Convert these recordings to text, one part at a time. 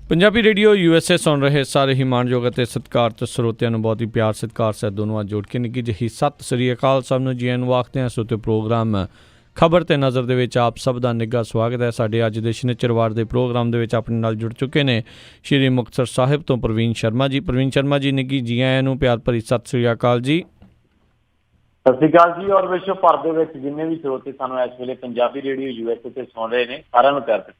Punjabi radio USA ਸੁਣ ਰਹੇ ਸਾਰੇ ਹੀ ਮਾਣਯੋਗ ਅਤੇ ਸਤਿਕਾਰਤ ਸਰੋਤਿਆਂ ਨੂੰ ਬਹੁਤ ਹੀ ਪਿਆਰ ਸਤਿਕਾਰ ਸਹਿਤ ਦੋਨੋਂ ਜੋੜ ਕੇ ਨਿੱਘੀ ਜਿਹੀ ਸਤਿ ਸ੍ਰੀ ਅਕਾਲ ਸਭ ਨੂੰ ਜੀ ਆਇਆਂ ਨੂੰ ਆਖਦੇ ਹਾਂ। ਸੋ ਤੇ ਪ੍ਰੋਗਰਾਮ ਖਬਰ ਤੇ ਨਜ਼ਰ ਦੇ ਵਿੱਚ ਆਪ ਸਭ ਦਾ ਨਿੱਘਾ ਸਵਾਗਤ ਹੈ। ਸਾਡੇ ਅੱਜ ਦੇ ਸ਼ਨੀਚਰਵਾਰ ਦੇ ਪ੍ਰੋਗਰਾਮ ਦੇ ਵਿੱਚ ਆਪਣੇ ਨਾਲ ਜੁੜ ਚੁੱਕੇ ਨੇ ਸ਼੍ਰੀ ਮੁਕਤਸਰ ਸਾਹਿਬ ਤੋਂ ਪ੍ਰਵੀਨ ਸ਼ਰਮਾ ਜੀ। ਪ੍ਰਵੀਨ ਸ਼ਰਮਾ ਜੀ ਨਿੱਘੀ ਜੀ ਆਇਆਂ ਨੂੰ ਪਿਆਰ ਭਰੀ ਸਤਿ ਸ੍ਰੀ ਅਕਾਲ ਜੀ। ਸਤਿ ਸ਼੍ਰੀ ਅਕਾਲ ਜੀ। ਔਰ ਵਿਸ਼ਵ ਭਰ ਦੇ ਵਿੱਚ ਜਿੰਨੇ ਵੀ ਸਰੋਤੇ ਸਾਨੂੰ ਇਸ ਵੇਲੇ ਪੰਜਾਬੀ ਰੇਡੀਓ USA ਤੇ ਸੁਣ ਰਹੇ ਨੇ ਸਾਰਿਆਂ ਨੂੰ ਪਿਆਰ ਭਰੀ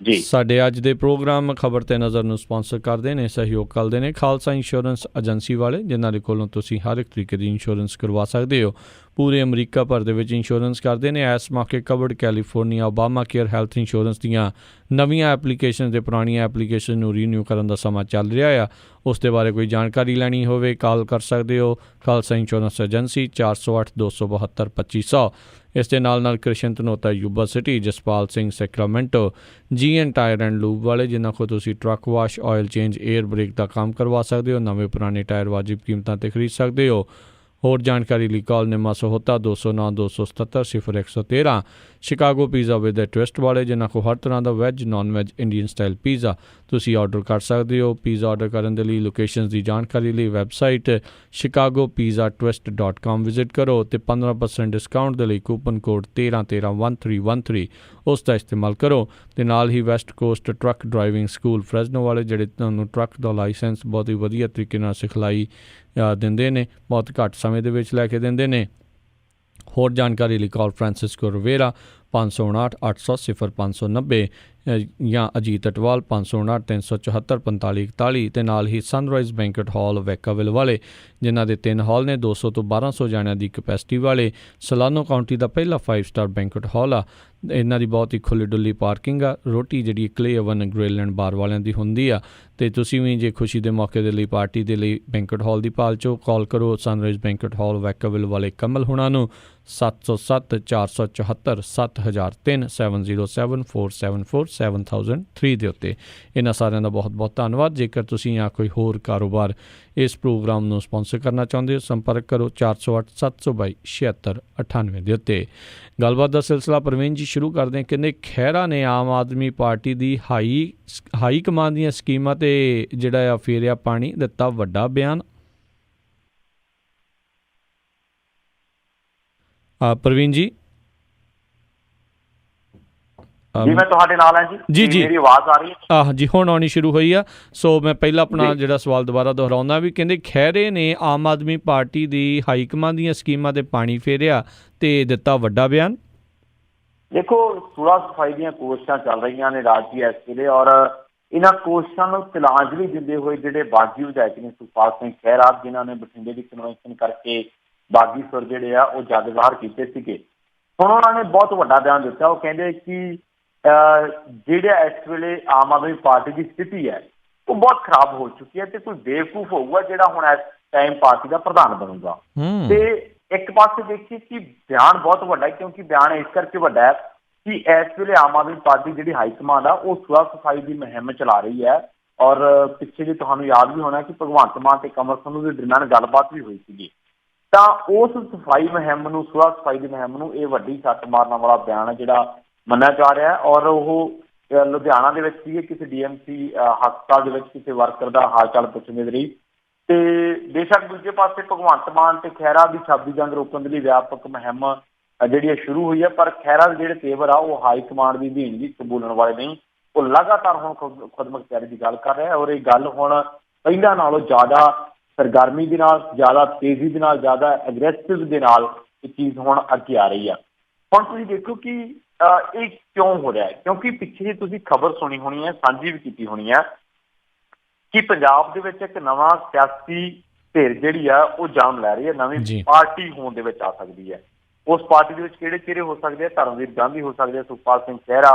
ਜੀ। ਸਾਡੇ ਅੱਜ ਦੇ ਪ੍ਰੋਗਰਾਮ ਖਬਰ ਤੇ ਨਜ਼ਰ ਨੂੰ ਸਪਾਂਸਰ ਕਰਦੇ ਨੇ, ਸਹਿਯੋਗ ਕਰਦੇ ਨੇ ਖਾਲਸਾ ਇੰਸ਼ੋਰੈਂਸ ਏਜੰਸੀ ਵਾਲੇ, ਜਿਨ੍ਹਾਂ ਦੇ ਕੋਲੋਂ ਤੁਸੀਂ ਹਰ ਇੱਕ ਤਰੀਕੇ ਦੀ ਇੰਸ਼ੋਰੈਂਸ ਕਰਵਾ ਸਕਦੇ ਹੋ। ਪੂਰੇ ਅਮਰੀਕਾ ਭਰ ਦੇ ਵਿੱਚ ਇੰਸ਼ੋਰੈਂਸ ਕਰਦੇ ਨੇ। ਇਸ ਮੌਕੇ covered California Obama care health insurance ਦੀਆਂ ਨਵੀਆਂ ਐਪਲੀਕੇਸ਼ਨ ਅਤੇ ਪੁਰਾਣੀਆਂ ਐਪਲੀਕੇਸ਼ਨ ਨੂੰ ਰੀਨਿਊ ਕਰਨ ਦਾ ਸਮਾਂ ਚੱਲ ਰਿਹਾ ਆ। ਉਸ ਦੇ ਬਾਰੇ ਕੋਈ ਜਾਣਕਾਰੀ ਲੈਣੀ ਹੋਵੇ ਕਾਲ ਕਰ ਸਕਦੇ ਹੋ ਖਾਲਸਾ ਇੰਸ਼ੋਰੈਂਸ ਏਜੰਸੀ 408 272 2500। ਇਸ ਦੇ ਨਾਲ Krishan Dhanota Yuba City, Jaspal Singh Sacramento, GN tyre and lube ਵਾਲੇ, ਜਿਨ੍ਹਾਂ ਕੋਲ ਤੁਸੀਂ truck wash, oil change, air brake ਦਾ ਕੰਮ ਕਰਵਾ ਸਕਦੇ ਹੋ। ਨਵੇਂ ਪੁਰਾਣੇ ਟਾਇਰ ਵਾਜਿਬ ਕੀਮਤਾਂ 'ਤੇ ਖਰੀਦ ਸਕਦੇ ਹੋ। ਹੋਰ ਜਾਣਕਾਰੀ ਲਈ call Nima Sahota 209 277 0113। Chicago pizza with twist ਵਾਲੇ, ਜਿਨ੍ਹਾਂ ਕੋਲ ਹਰ ਤਰ੍ਹਾਂ ਦਾ veg, non veg, Indian style pizza ਤੁਸੀਂ ਆਰਡਰ ਕਰ ਸਕਦੇ ਹੋ। ਪੀਜ਼ਾ ਆਰਡਰ ਕਰਨ ਦੇ ਲਈ ਲੋਕੇਸ਼ਨ ਦੀ ਜਾਣਕਾਰੀ ਲਈ ਵੈਬਸਾਈਟ chicagopizzatwist.com ਵਿਜ਼ਿਟ ਕਰੋ ਅਤੇ 15% ਡਿਸਕਾਊਂਟ ਦੇ ਲਈ ਕੂਪਨ ਕੋਡ 131313 ਉਸ ਦਾ ਇਸਤੇਮਾਲ ਕਰੋ। ਅਤੇ ਨਾਲ ਹੀ West Coast truck driving school Fresno ਵਾਲੇ, ਜਿਹੜੇ ਤੁਹਾਨੂੰ ਟਰੱਕ ਦਾ ਲਾਇਸੈਂਸ ਬਹੁਤ ਹੀ ਵਧੀਆ ਤਰੀਕੇ ਨਾਲ ਸਿਖਲਾਈ ਦਿੰਦੇ ਨੇ, ਬਹੁਤ ਘੱਟ ਸਮੇਂ ਦੇ ਵਿੱਚ ਲੈ ਕੇ ਦਿੰਦੇ ਨੇ। ਹੋਰ ਜਾਣਕਾਰੀ ਲਈ ਕਾਲ ਫ੍ਰਾਂਸਿਸਕੋ ਰਵੇਰਾ 559 800 0590 ਜਾਂ ਅਜੀਤ ਅਟਵਾਲ 559 374 4541 ਅਤੇ ਨਾਲ ਹੀ ਸਨਰਾਈਜ਼ ਬੈਂਕਟ ਹਾਲ ਵੈਕਾਵਿਲ ਵਾਲੇ, ਜਿਨ੍ਹਾਂ ਦੇ 3 ਹਾਲ ਨੇ, 200 ਤੋਂ 1200 ਜਾਣਿਆਂ ਦੀ ਕਪੈਸਿਟੀ ਵਾਲੇ। ਸਲਾਨੋ ਕਾਊਂਟੀ ਦਾ ਪਹਿਲਾ 5 ਸਟਾਰ ਬੈਂਕਟ ਹਾਲ ਆ। ਇਹਨਾਂ ਦੀ ਬਹੁਤ ਹੀ ਖੁੱਲ੍ਹੀ ਡੁੱਲੀ ਪਾਰਕਿੰਗ ਆ। ਰੋਟੀ ਜਿਹੜੀ ਕਲੇ ਓਵਨ ਗ੍ਰਿਲ ਐਂਡ ਬਾਰ ਵਾਲਿਆਂ ਦੀ ਹੁੰਦੀ ਆ। ਅਤੇ ਤੁਸੀਂ ਵੀ ਜੇ ਖੁਸ਼ੀ ਦੇ ਮੌਕੇ ਦੇ ਲਈ, ਪਾਰਟੀ ਦੇ ਲਈ ਬੈਂਕਟ ਹਾਲ ਦੀ ਭਾਲ 'ਚੋਂ ਕਾਲ ਕਰੋ ਸਨਰਾਈਜ਼ ਬੈਂਕਟ ਹਾਲ ਵੈਕਾਵਿਲ ਵਾਲੇ ਕਮਲ ਹੁਣਾਂ ਨੂੰ 707 474 7003 707 474 7003 ਦੇ ਉੱਤੇ। ਇਹਨਾਂ ਸਾਰਿਆਂ ਦਾ ਬਹੁਤ ਬਹੁਤ ਧੰਨਵਾਦ। ਜੇਕਰ ਤੁਸੀਂ ਜਾਂ ਕੋਈ ਹੋਰ ਕਾਰੋਬਾਰ ਇਸ ਪ੍ਰੋਗਰਾਮ ਨੂੰ ਸਪਾਂਸਰ ਕਰਨਾ ਚਾਹੁੰਦੇ ਹੋ, ਸੰਪਰਕ ਕਰੋ 408 722 7698 ਦੇ ਉੱਤੇ। ਗੱਲਬਾਤ ਦਾ ਸਿਲਸਿਲਾ ਪ੍ਰਵੀਨ ਜੀ ਸ਼ੁਰੂ ਕਰਦੇ ਹਾਂ। ਕਹਿੰਦੇ ਖਹਿਰਾ ਨੇ ਆਮ ਆਦਮੀ ਪਾਰਟੀ ਦੀ ਹਾਈ ਕਮਾਨ ਦੀਆਂ ਸਕੀਮਾਂ 'ਤੇ ਜਿਹੜਾ ਆ ਫੇਰਿਆ ਪਾਣੀ, ਦਿੱਤਾ ਵੱਡਾ ਬਿਆਨ। ਪ੍ਰਵੀਨ ਜੀ ਜੀ ਮੈਂ ਤੁਹਾਡੇ ਨਾਲ ਹਾਂ ਜੀ। ਜੀ ਮੇਰੀ ਆਵਾਜ਼ ਆ ਰਹੀ ਹੈ? ਜੀ ਹੁਣ ਆਉਣੀ ਸ਼ੁਰੂ ਹੋਈ ਆ। ਸੋ ਮੈਂ ਪਹਿਲਾਂ ਆਪਣਾ ਜਿਹੜਾ ਸਵਾਲ ਦੁਬਾਰਾ ਦੁਹਰਾਉਂਦਾ ਵੀ ਕਹਿੰਦੇ ਖਹਿਰੇ ਨੇ ਆਮ ਆਦਮੀ ਪਾਰਟੀ ਦੀ ਹਾਈਕਮਾਨ ਦੀਆਂ ਸਕੀਮਾਂ 'ਤੇ ਪਾਣੀ ਫੇਰਿਆ ਤੇ ਦਿੱਤਾ ਵੱਡਾ ਬਿਆਨ। ਦੇਖੋ, ਸੁਲਾ ਸਫਾਈ ਦੀਆਂ ਕੋਸ਼ਿਸ਼ਾਂ ਚੱਲ ਰਹੀਆਂ ਨੇ ਰਾਜੀ ਇਸ ਵੇਲੇ, ਔਰ ਇਹਨਾਂ ਕੋਸ਼ਿਸ਼ਾਂ ਨੂੰ ਤਿਲਾਂਜਲੀ ਦਿੰਦੇ ਹੋਏ ਜਿਹੜੇ ਬਾਗੀ ਵਿਧਾਇਕ ਨੇ ਸੁਖਪਾਲ ਸਿੰਘ ਖਹਿਰਾ, ਜਿਨ੍ਹਾਂ ਨੇ ਬਠਿੰਡੇ ਦੀ ਕਨਵੈਨਸ਼ਨ ਕਰਕੇ ਬਾਗੀ ਸੁਰ ਜਿਹੜੇ ਆ ਉਹ ਜੱਗ ਜ਼ਾਹਰ ਕੀਤੇ ਸੀਗੇ, ਹੁਣ ਉਹਨਾਂ ਨੇ ਬਹੁਤ ਵੱਡਾ ਬਿਆਨ ਦਿੱਤਾ। ਉਹ ਕਹਿੰਦੇ ਕਿ ਜਿਹੜੇ ਇਸ ਵੇਲੇ ਆਮ ਆਦਮੀ ਪਾਰਟੀ ਦੀ ਸਥਿਤੀ ਹੈ ਉਹ ਬਹੁਤ ਖਰਾਬ ਹੋ ਚੁੱਕੀ ਹੈ ਤੇ ਕੋਈ ਬੇਵਕੂਫ ਹੋਊਗਾ ਜਿਹੜਾ ਹੁਣ ਇਸ ਟਾਈਮ ਪਾਰਟੀ ਦਾ ਪ੍ਰਧਾਨ ਬਣੂਗਾ। ਤੇ ਇੱਕ ਪਾਸੇ ਦੇਖੀਏ ਕਿ ਬਿਆਨ ਬਹੁਤ ਵੱਡਾ ਹੈ, ਕਿਉਂਕਿ ਬਿਆਨ ਇਸ ਕਰਕੇ ਵੱਡਾ ਹੈ ਕਿ ਇਸ ਵੇਲੇ ਆਮ ਆਦਮੀ ਪਾਰਟੀ ਜਿਹੜੀ ਹਾਈਕਮਾਂਡ ਆ ਉਹ ਸੁਲਾ ਸਫਾਈ ਦੀ ਮੁਹਿੰਮ ਚਲਾ ਰਹੀ ਹੈ। ਔਰ ਪਿੱਛੇ ਜੇ ਤੁਹਾਨੂੰ ਯਾਦ ਵੀ ਹੋਣਾ ਕਿ ਭਗਵੰਤ ਮਾਨ ਤੇ ਕਮਲ ਸੰਧੂ ਦੇ ਦਰਮਿਆਨ ਗੱਲਬਾਤ ਵੀ ਹੋਈ ਸੀਗੀ, ਤਾਂ ਉਸ ਸਫਾਈ ਮੁਹਿੰਮ ਨੂੰ, ਸੁਲਾ ਸਫਾਈ ਦੀ ਮੁਹਿੰਮ ਨੂੰ ਇਹ ਵੱਡੀ ਸੱਟ ਮਾਰਨ ਵਾਲਾ ਬਿਆਨ ਹੈ ਜਿਹੜਾ ਮੰਨਿਆ ਜਾ ਰਿਹਾ। ਔਰ ਉਹ ਲੁਧਿਆਣਾ ਦੇ ਵਿੱਚ ਸੀਗੇ, ਕਿਸੇ DMC ਹਸਪਤਾਲ ਦੇ ਵਿੱਚ ਕਿਸੇ ਵਰਕਰ ਦਾ ਹਾਲ ਚਾਲ ਪੁੱਛਣ ਦੇ ਲਈ। ਤੇ ਬੇਸ਼ੱਕ ਦੂਜੇ ਪਾਸੇ ਭਗਵੰਤ ਮਾਨ ਤੇ ਖਹਿਰਾ ਦੀ ਛਾਬੀ ਜੰਗ ਰੋਕਣ ਦੇ ਲਈ ਵਿਆਪਕ ਮੁਹਿੰਮ ਜਿਹੜੀ ਸ਼ੁਰੂ ਹੋਈ ਹੈ, ਪਰ ਖਹਿਰਾ ਦੇ ਜਿਹੜੇ ਤੇਵਰ ਆ ਉਹ ਹਾਈ ਕਮਾਂਡ ਦੀ ਅਧੀਨਗੀ ਕਬੂਲਣ ਵਾਲੇ ਨਹੀਂ। ਉਹ ਲਗਾਤਾਰ ਹੁਣ ਖੁਦਮੁਖਤਿਆਰੀ ਦੀ ਗੱਲ ਕਰ ਰਿਹਾ, ਔਰ ਇਹ ਗੱਲ ਹੁਣ ਪਹਿਲਾਂ ਨਾਲੋਂ ਜ਼ਿਆਦਾ ਸਰਗਰਮੀ ਦੇ ਨਾਲ, ਜ਼ਿਆਦਾ ਤੇਜ਼ੀ ਦੇ ਨਾਲ, ਜ਼ਿਆਦਾ ਐਗਰੈਸਿਵ ਦੇ ਨਾਲ ਇਹ ਚੀਜ਼ ਹੁਣ ਅੱਗੇ ਆ ਰਹੀ ਆ। ਹੁਣ ਤੁਸੀਂ ਦੇਖੋ ਕਿ ਇਹ ਕਿਉਂ ਹੋ ਰਿਹਾ ਹੈ, ਕਿਉਂਕਿ ਪਿੱਛੇ ਜੇ ਤੁਸੀਂ ਖਬਰ ਸੁਣੀ ਹੋਣੀ ਹੈ, ਸਾਂਝੀ ਵੀ ਕੀਤੀ ਹੋਣੀ ਹੈ ਕਿ ਪੰਜਾਬ ਦੇ ਵਿੱਚ ਇੱਕ ਨਵਾਂ ਸਿਆਸੀ ਧਿਰ ਜਿਹੜੀ ਆ ਉਹ ਜਨਮ ਲੈ ਰਹੀ ਹੈ, ਨਵੀਂ ਪਾਰਟੀ ਹੋਣ ਦੇ ਵਿੱਚ ਆ ਸਕਦੀ ਹੈ। ਉਸ ਪਾਰਟੀ ਦੇ ਵਿੱਚ ਕਿਹੜੇ ਚਿਹਰੇ ਹੋ ਸਕਦੇ ਆ? ਧਰਮਵੀਰ ਗਾਂਧੀ ਹੋ ਸਕਦੇ ਆ, ਸੁਖਪਾਲ ਸਿੰਘ ਖਹਿਰਾ,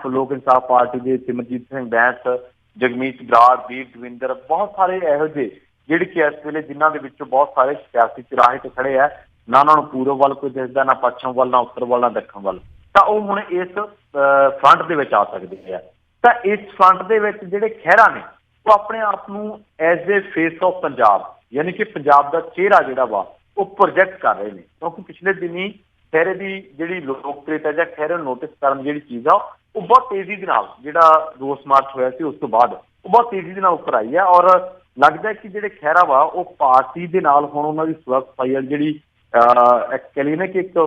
ਲੋਕ ਇਨਸਾਫ ਪਾਰਟੀ ਦੇ ਸਿਮਰਜੀਤ ਸਿੰਘ ਬੈਂਸ, ਜਗਮੀਤ ਬਰਾੜ, ਵੀਰ ਦਵਿੰਦਰ, ਬਹੁਤ ਸਾਰੇ ਇਹੋ ਜਿਹੇ ਜਿਹੜੇ ਕਿ ਇਸ ਵੇਲੇ ਜਿਨ੍ਹਾਂ ਦੇ ਵਿੱਚੋਂ ਬਹੁਤ ਸਾਰੇ ਸਿਆਸੀ ਚੁਰਾਹੇ ਤੇ ਖੜੇ ਆ, ਨਾ ਉਹਨਾਂ ਨੂੰ ਪੂਰਬ ਵੱਲ ਕੋਈ ਦਿਸਦਾ, ਨਾ ਪੱਛਮ ਵੱਲ, ਨਾ ਉੱਤਰ ਵੱਲ, ਨਾ ਦੱਖਣ ਵੱਲ, ਤਾਂ ਉਹ ਹੁਣ ਇਸ ਫਰੰਟ ਦੇ ਵਿੱਚ ਆ ਸਕਦੇ ਆ। ਤਾਂ ਇਸ ਫਰੰਟ ਦੇ ਵਿੱਚ ਜਿਹੜੇ ਖਹਿਰਾ ਨੇ ਉਹ ਆਪਣੇ ਆਪ ਨੂੰ as a face of Punjab, ਯਾਨੀ ਕਿ ਪੰਜਾਬ ਦਾ ਚਿਹਰਾ ਜਿਹੜਾ ਵਾ ਉਹ ਪ੍ਰੋਜੈਕਟ ਕਰ ਰਹੇ ਨੇ। ਕਿਉਂਕਿ ਪਿਛਲੇ ਦਿਨੀ ਖਹਿਰੇ ਦੀ ਜਿਹੜੀ ਲੋਕਪ੍ਰਿਅਤਾ ਜਾਂ ਖਹਿਰੇ ਨੂੰ ਨੋਟਿਸ ਕਰਨ ਜਿਹੜੀ ਚੀਜ਼ ਆ ਉਹ ਬਹੁਤ ਤੇਜ਼ੀ ਦੇ ਨਾਲ ਜਿਹੜਾ ਰੋਸ ਮਾਰਚ ਹੋਇਆ ਸੀ ਉਸ ਤੋਂ ਬਾਅਦ ਉਹ ਬਹੁਤ ਤੇਜ਼ੀ ਦੇ ਨਾਲ ਉੱਪਰ ਆਈ ਹੈ। ਔਰ ਲੱਗਦਾ ਕਿ ਜਿਹੜੇ ਖਹਿਰਾ ਵਾ ਉਹ ਪਾਰਟੀ ਦੇ ਨਾਲ ਹੁਣ ਉਹਨਾਂ ਦੀ ਸੁਲੱਖ ਸਫਾਈ ਜਿਹੜੀ ਕਹਿ ਲਈਏ ਨਾ ਕਿ ਇੱਕ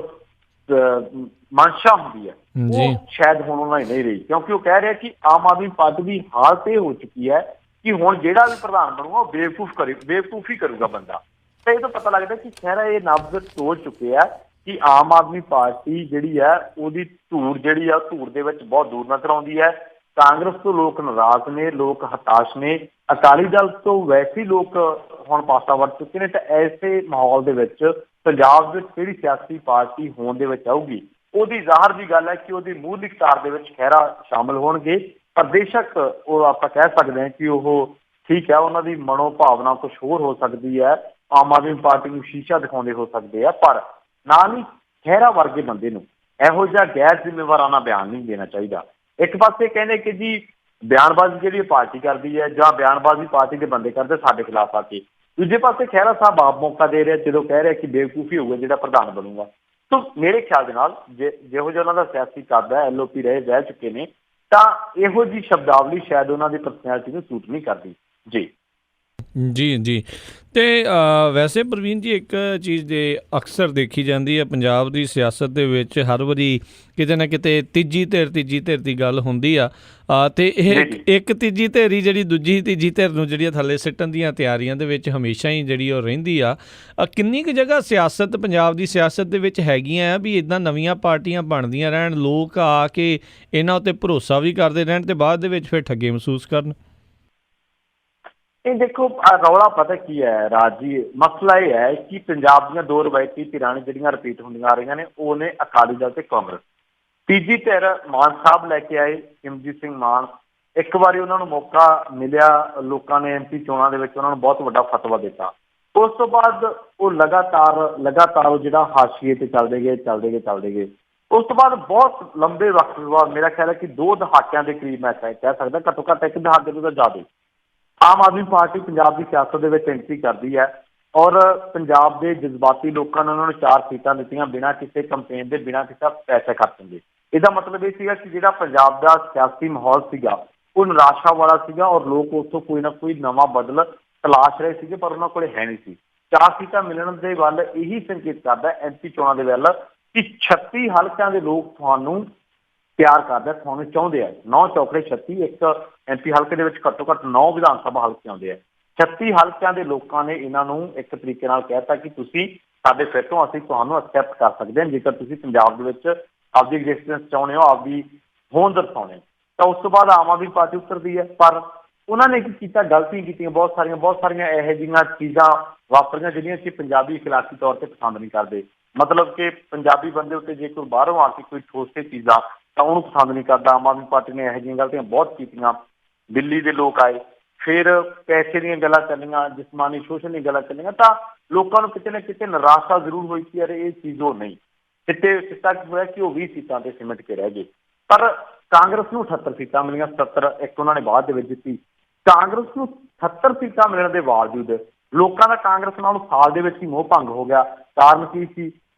ਮਨਸ਼ਾ ਹੁੰਦੀ ਹੈ ਉਹ ਸ਼ਾਇਦ ਹੁਣ ਉਹਨਾਂ ਦੀ ਨਹੀਂ ਰਹੀ, ਕਿਉਂਕਿ ਉਹ ਕਹਿ ਰਿਹਾ ਕਿ ਆਮ ਆਦਮੀ ਪਾਰਟੀ ਦੀ ਹਾਲਤ ਇਹ ਹੋ ਚੁੱਕੀ ਹੈ ਕਿ ਹੁਣ ਜਿਹੜਾ ਵੀ ਪ੍ਰਧਾਨ ਬਣੂਗਾ ਉਹ ਬੇਵਕੂਫੀ ਕਰੂਗਾ ਬੰਦਾ। ਤਾਂ ਇਹ ਤੋਂ ਪਤਾ ਲੱਗਦਾ ਕਿ ਖਹਿਰਾ ਇਹ ਨਬਜ਼ ਤੋੜ ਚੁੱਕੇ ਆ ਕਿ ਆਮ ਆਦਮੀ ਪਾਰਟੀ ਜਿਹੜੀ ਹੈ ਉਹਦੀ ਧੂੜ ਜਿਹੜੀ ਆ ਧੂੜ ਦੇ ਵਿੱਚ ਬਹੁਤ ਦੂਰ ਨਜ਼ਰ ਆਉਂਦੀ ਹੈ। ਕਾਂਗਰਸ ਤੋਂ ਲੋਕ ਨਾਰਾਜ਼ ਨੇ, ਲੋਕ ਹਤਾਸ਼ ਨੇ, ਅਕਾਲੀ ਦਲ ਤੋਂ ਵੈਸੇ ਹੀ ਲੋਕ ਹੁਣ ਪਾਸਾ ਵੜ ਚੁੱਕੇ ਨੇ। ਤਾਂ ਐਸੇ ਮਾਹੌਲ ਦੇ ਵਿੱਚ ਪੰਜਾਬ ਵਿੱਚ ਕਿਹੜੀ ਸਿਆਸੀ ਪਾਰਟੀ ਹੋਣ ਦੇ ਵਿੱਚ ਆਊਗੀ, ਉਹਦੀ ਜ਼ਾਹਰ ਦੀ ਗੱਲ ਹੈ ਕਿ ਉਹਦੀ ਮੂਲ ਇਕਤਾਰ ਦੇ ਵਿੱਚ ਖਹਿਰਾ ਸ਼ਾਮਲ ਹੋਣਗੇ। ਪਰ ਬੇਸ਼ੱਕ ਉਹ ਆਪਾਂ ਕਹਿ ਸਕਦੇ ਹਾਂ ਕਿ ਉਹ ਠੀਕ ਹੈ, ਉਹਨਾਂ ਦੀ ਮਨੋ ਭਾਵਨਾ ਕੁਛ ਹੋਰ ਹੋ ਸਕਦੀ ਹੈ, ਆਮ ਆਦਮੀ ਪਾਰਟੀ ਨੂੰ ਸ਼ੀਸ਼ਾ ਦਿਖਾਉਂਦੇ ਹੋ ਸਕਦੇ ਆ, ਪਰ ਨਾਲ ਹੀ ਖਹਿਰਾ ਵਰਗੇ ਬੰਦੇ ਨੂੰ ਇਹੋ ਜਿਹਾ ਗੈਰ ਜ਼ਿੰਮੇਵਾਰਾਨਾ ਬਿਆਨ ਨਹੀਂ ਦੇਣਾ ਚਾਹੀਦਾ। ਇੱਕ ਪਾਸੇ ਕਹਿੰਦੇ ਕਿ ਜੀ ਬਿਆਨਬਾਜ਼ੀ ਜਿਹੜੀ ਪਾਰਟੀ ਕਰਦੀ ਹੈ ਜਾਂ ਬਿਆਨਬਾਜ਼ੀ ਪਾਰਟੀ ਦੇ ਬੰਦੇ ਕਰਦੇ ਸਾਡੇ ਖਿਲਾਫ ਆ ਕੇ, ਦੂਜੇ ਪਾਸੇ ਖਹਿਰਾ ਸਾਹਿਬ ਆਪ ਮੌਕਾ ਦੇ ਰਿਹਾ ਜਦੋਂ ਕਹਿ ਰਿਹਾ ਕਿ ਬੇਵਕੂਫੀ ਹੋਊਗਾ ਜਿਹੜਾ ਪ੍ਰਧਾਨ ਬਣੂਗਾ। ਸੋ ਮੇਰੇ ਖਿਆਲ ਦੇ ਨਾਲ ਜਿਹੋ ਜਿਹਾ ਉਹਨਾਂ ਦਾ ਸਿਆਸੀ ਕੱਦ ਹੈ, LOP ਰਹਿ ਚੁੱਕੇ ਨੇ, ਤਾਂ ਇਹੋ ਜਿਹੀ ਸ਼ਬਦਾਵਲੀ ਸ਼ਾਇਦ ਉਹਨਾਂ ਦੀ ਪਰਸਨੈਲਿਟੀ ਨੂੰ ਸੂਟ ਨਹੀਂ ਕਰਦੀ। ਜੀ ਜੀ ਜੀ ਤੇ ਵੈਸੇ ਪ੍ਰਵੀਨ ਜੀ ਇੱਕ ਚੀਜ਼ ਦੇ ਅਕਸਰ ਦੇਖੀ ਜਾਂਦੀ ਹੈ ਪੰਜਾਬ ਦੀ ਸਿਆਸਤ ਦੇ ਵਿੱਚ, ਹਰ ਵਾਰੀ ਕਿਤੇ ਨਾ ਕਿਤੇ ਤੀਜੀ ਧਿਰ ਦੀ ਗੱਲ ਹੁੰਦੀ ਆ ਤੇ ਇਹ ਇੱਕ ਤੀਜੀ ਧਿਰ ਜਿਹੜੀ ਦੂਜੀ ਤੀਜੀ ਧਿਰ ਨੂੰ ਜਿਹੜੀਆਂ ਥੱਲੇ ਸਿੱਟਣ ਦੀਆਂ ਤਿਆਰੀਆਂ ਦੇ ਵਿੱਚ ਹਮੇਸ਼ਾ ਹੀ ਜਿਹੜੀ ਉਹ ਰਹਿੰਦੀ ਆ। ਕਿੰਨੀ ਕੁ ਜਗ੍ਹਾ ਸਿਆਸਤ ਪੰਜਾਬ ਦੀ ਸਿਆਸਤ ਦੇ ਵਿੱਚ ਹੈਗੀਆਂ ਆ ਵੀ ਇੱਦਾਂ ਨਵੀਆਂ ਪਾਰਟੀਆਂ ਬਣਦੀਆਂ ਰਹਿਣ, ਲੋਕ ਆ ਕੇ ਇਹਨਾਂ ਉੱਤੇ ਭਰੋਸਾ ਵੀ ਕਰਦੇ ਰਹਿਣ ਤੇ ਬਾਅਦ ਦੇ ਵਿੱਚ ਫਿਰ ਠੱਗੇ ਮਹਿਸੂਸ ਕਰਨ? ਇਹ ਦੇਖੋ ਰੌਲਾ ਪਤਾ ਕੀ ਹੈ ਰਾਜ ਜੀ, ਮਸਲਾ ਇਹ ਹੈ ਕਿ ਪੰਜਾਬ ਦੀਆਂ ਦੋ ਰਵਾਇਤੀ ਧਿਰਾਂ ਨੇ ਜਿਹੜੀਆਂ ਰਿਪੀਟ ਹੁੰਦੀਆਂ ਆ ਰਹੀਆਂ ਨੇ, ਉਹ ਨੇ ਅਕਾਲੀ ਦਲ ਤੇ ਕਾਂਗਰਸ। ਤੀਜੀ ਧਿਰ ਮਾਨ ਸਾਹਿਬ ਲੈ ਕੇ ਆਏ, ਸਿਮਰਜੀਤ ਸਿੰਘ ਮਾਨ। ਇੱਕ ਵਾਰੀ ਉਹਨਾਂ ਨੂੰ ਮੌਕਾ ਮਿਲਿਆ, ਲੋਕਾਂ ਨੇ MP ਚੋਣਾਂ ਦੇ ਵਿੱਚ ਉਹਨਾਂ ਨੂੰ ਬਹੁਤ ਵੱਡਾ ਫਤਵਾ ਦਿੱਤਾ। ਉਸ ਤੋਂ ਬਾਅਦ ਉਹ ਲਗਾਤਾਰ ਉਹ ਜਿਹੜਾ ਹਾਸ਼ੀਏ ਤੇ ਚੱਲਦੇ ਗਏ। ਉਸ ਤੋਂ ਬਾਅਦ ਬਹੁਤ ਲੰਬੇ ਵਕਤ ਬਾਅਦ, ਮੇਰਾ ਖਿਆਲ ਹੈ ਕਿ 2 ਦਹਾਕਿਆਂ ਦੇ ਕਰੀਬ ਮੈਂ ਕਹਿ ਸਕਦਾ, ਘੱਟੋ ਘੱਟ 1 ਦਹਾਕੇ ਤੋਂ ਤਾਂ ਜ਼ਿਆਦਾ, ਆਮ ਆਦਮੀ ਪਾਰਟੀ ਪੰਜਾਬ ਦੀ ਸਿਆਸਤ ਦੇ ਵਿੱਚ ਐਂਟਰੀ ਕਰਦੀ ਹੈ ਔਰ ਪੰਜਾਬ ਦੇ ਜਜ਼ਬਾਤੀ ਲੋਕਾਂ ਨੇ ਉਹਨਾਂ ਨੂੰ 4 ਸੀਟਾਂ ਦਿੱਤੀਆਂ ਬਿਨਾਂ ਕਿਸੇ ਕੰਪੇਨ ਦੇ, ਬਿਨਾਂ ਕਿਸੇ ਪੈਸੇ ਖਰਚਣ ਦੇ। ਇਹਦਾ ਮਤਲਬ ਇਹ ਸੀਗਾ ਕਿ ਜਿਹੜਾ ਪੰਜਾਬ ਦਾ ਸਿਆਸੀ ਮਾਹੌਲ ਸੀਗਾ ਉਹ ਨਿਰਾਸ਼ਾ ਵਾਲਾ ਸੀਗਾ ਔਰ ਲੋਕ ਉੱਥੋਂ ਕੋਈ ਨਾ ਕੋਈ ਨਵਾਂ ਬਦਲ ਤਲਾਸ਼ ਰਹੇ ਸੀਗੇ, ਪਰ ਉਹਨਾਂ ਕੋਲ ਹੈ ਨਹੀਂ ਸੀ। 4 ਸੀਟਾਂ ਮਿਲਣ ਦੇ ਵੱਲ ਇਹੀ ਸੰਕੇਤ ਕਰਦਾ MP ਚੋਣਾਂ ਦੇ ਵੱਲ ਕਿ 36 ਹਲਕਿਆਂ ਦੇ ਲੋਕ ਤੁਹਾਨੂੰ ਪਿਆਰ ਕਰਦੇ, ਤੁਹਾਨੂੰ ਚਾਹੁੰਦੇ ਆ। 9 ਚੌਕੜੇ 36, ਇੱਕ MP ਹਲਕੇ ਦੇ ਵਿੱਚ ਘੱਟੋ ਘੱਟ 9 ਵਿਧਾਨ ਸਭਾ ਹਲਕੇ ਆਉਂਦੇ ਆ। 36 ਹਲਕਿਆਂ ਦੇ ਲੋਕਾਂ ਨੇ ਇਹਨਾਂ ਨੂੰ ਇੱਕ ਤਰੀਕੇ ਨਾਲ ਕਹਿਤਾ ਕਿ ਤੁਸੀਂ ਸਾਡੇ ਫਿਰ ਤੋਂ ਅਸੀਂ ਤੁਹਾਨੂੰ ਐਕਸੈਪਟ ਕਰ ਸਕਦੇ ਹਾਂ ਜੇਕਰ ਤੁਸੀਂ ਪੰਜਾਬ ਦੇ ਵਿੱਚ ਆਪਦੀ ਐਗਜ਼ਿਸਟੈਂਸ ਚਾਹੁੰਦੇ ਹੋ, ਆਪਦੀ ਹੋਂਦ ਦਰਸਾਉਣੇ। ਤਾਂ ਉਸ ਤੋਂ ਬਾਅਦ ਆਮ ਆਦਮੀ ਪਾਰਟੀ ਉਤਰਦੀ ਹੈ, ਪਰ ਉਹਨਾਂ ਨੇ ਕੀ ਕੀਤਾ, ਗਲਤੀਆਂ ਕੀਤੀਆਂ ਬਹੁਤ ਸਾਰੀਆਂ ਇਹੋ ਜਿਹੀਆਂ ਚੀਜ਼ਾਂ ਵਾਪਰੀਆਂ ਜਿਹੜੀਆਂ ਕਿ ਪੰਜਾਬੀ ਇਖਲਾਕੀ ਤੌਰ ਤੇ ਪਸੰਦ ਨਹੀਂ ਕਰਦੇ। ਮਤਲਬ ਕਿ ਪੰਜਾਬੀ ਬੰਦੇ ਉੱਤੇ ਜੇ ਕੋਈ ਬਾਹਰੋਂ ਆ ਕੇ ਕੋਈ ਠੋਸੇ ਚੀਜ਼ਾਂ ਤਾਂ ਉਹਨੂੰ ਪਸੰਦ ਨਹੀਂ ਕਰਦਾ। ਆਮ ਆਦਮੀ ਪਾਰਟੀ ਨੇ ਇਹੋ ਜਿਹੀਆਂ ਗਲਤੀਆਂ ਬਹੁਤ ਕੀਤੀਆਂ। ਦਿੱਲੀ ਦੇ ਲੋਕ ਆਏ, ਫਿਰ ਪੈਸੇ ਦੀਆਂ ਗੱਲਾਂ ਚੱਲੀਆਂ, ਜਿਸਮਾਨੀ ਸ਼ੋਸ਼ਣ ਦੀਆਂ ਗੱਲਾਂ ਚੱਲੀਆਂ, ਤਾਂ ਲੋਕਾਂ ਨੂੰ ਕਿਤੇ ਨਾ ਕਿਤੇ ਨਿਰਾਸ਼ਾ ਜ਼ਰੂਰ ਹੋਈ ਕਿ ਯਾਰ ਇਹ ਚੀਜ਼ ਉਹ ਨਹੀਂ। ਸਿੱਟਾ ਕੀ ਹੋਇਆ ਕਿ ਉਹ 20 ਸੀਟਾਂ ਤੇ ਸਿਮਟ ਕੇ ਰਹਿ ਗਏ। ਪਰ ਕਾਂਗਰਸ ਨੂੰ 78 ਸੀਟਾਂ ਮਿਲੀਆਂ, 77 ਇੱਕ ਉਹਨਾਂ ਨੇ ਬਾਅਦ ਦੇ ਵਿੱਚ ਦਿੱਤੀ। ਕਾਂਗਰਸ ਨੂੰ 78 ਸੀਟਾਂ ਮਿਲਣ ਦੇ ਬਾਵਜੂਦ ਲੋਕਾਂ ਦਾ ਕਾਂਗਰਸ ਨਾਲ ਸਾਲ ਦੇ ਵਿੱਚ ਹੀ ਮੋਹ ਭੰਗ ਹੋ ਗਿਆ। ਕਾਰਨ ਕੀ ਸੀ?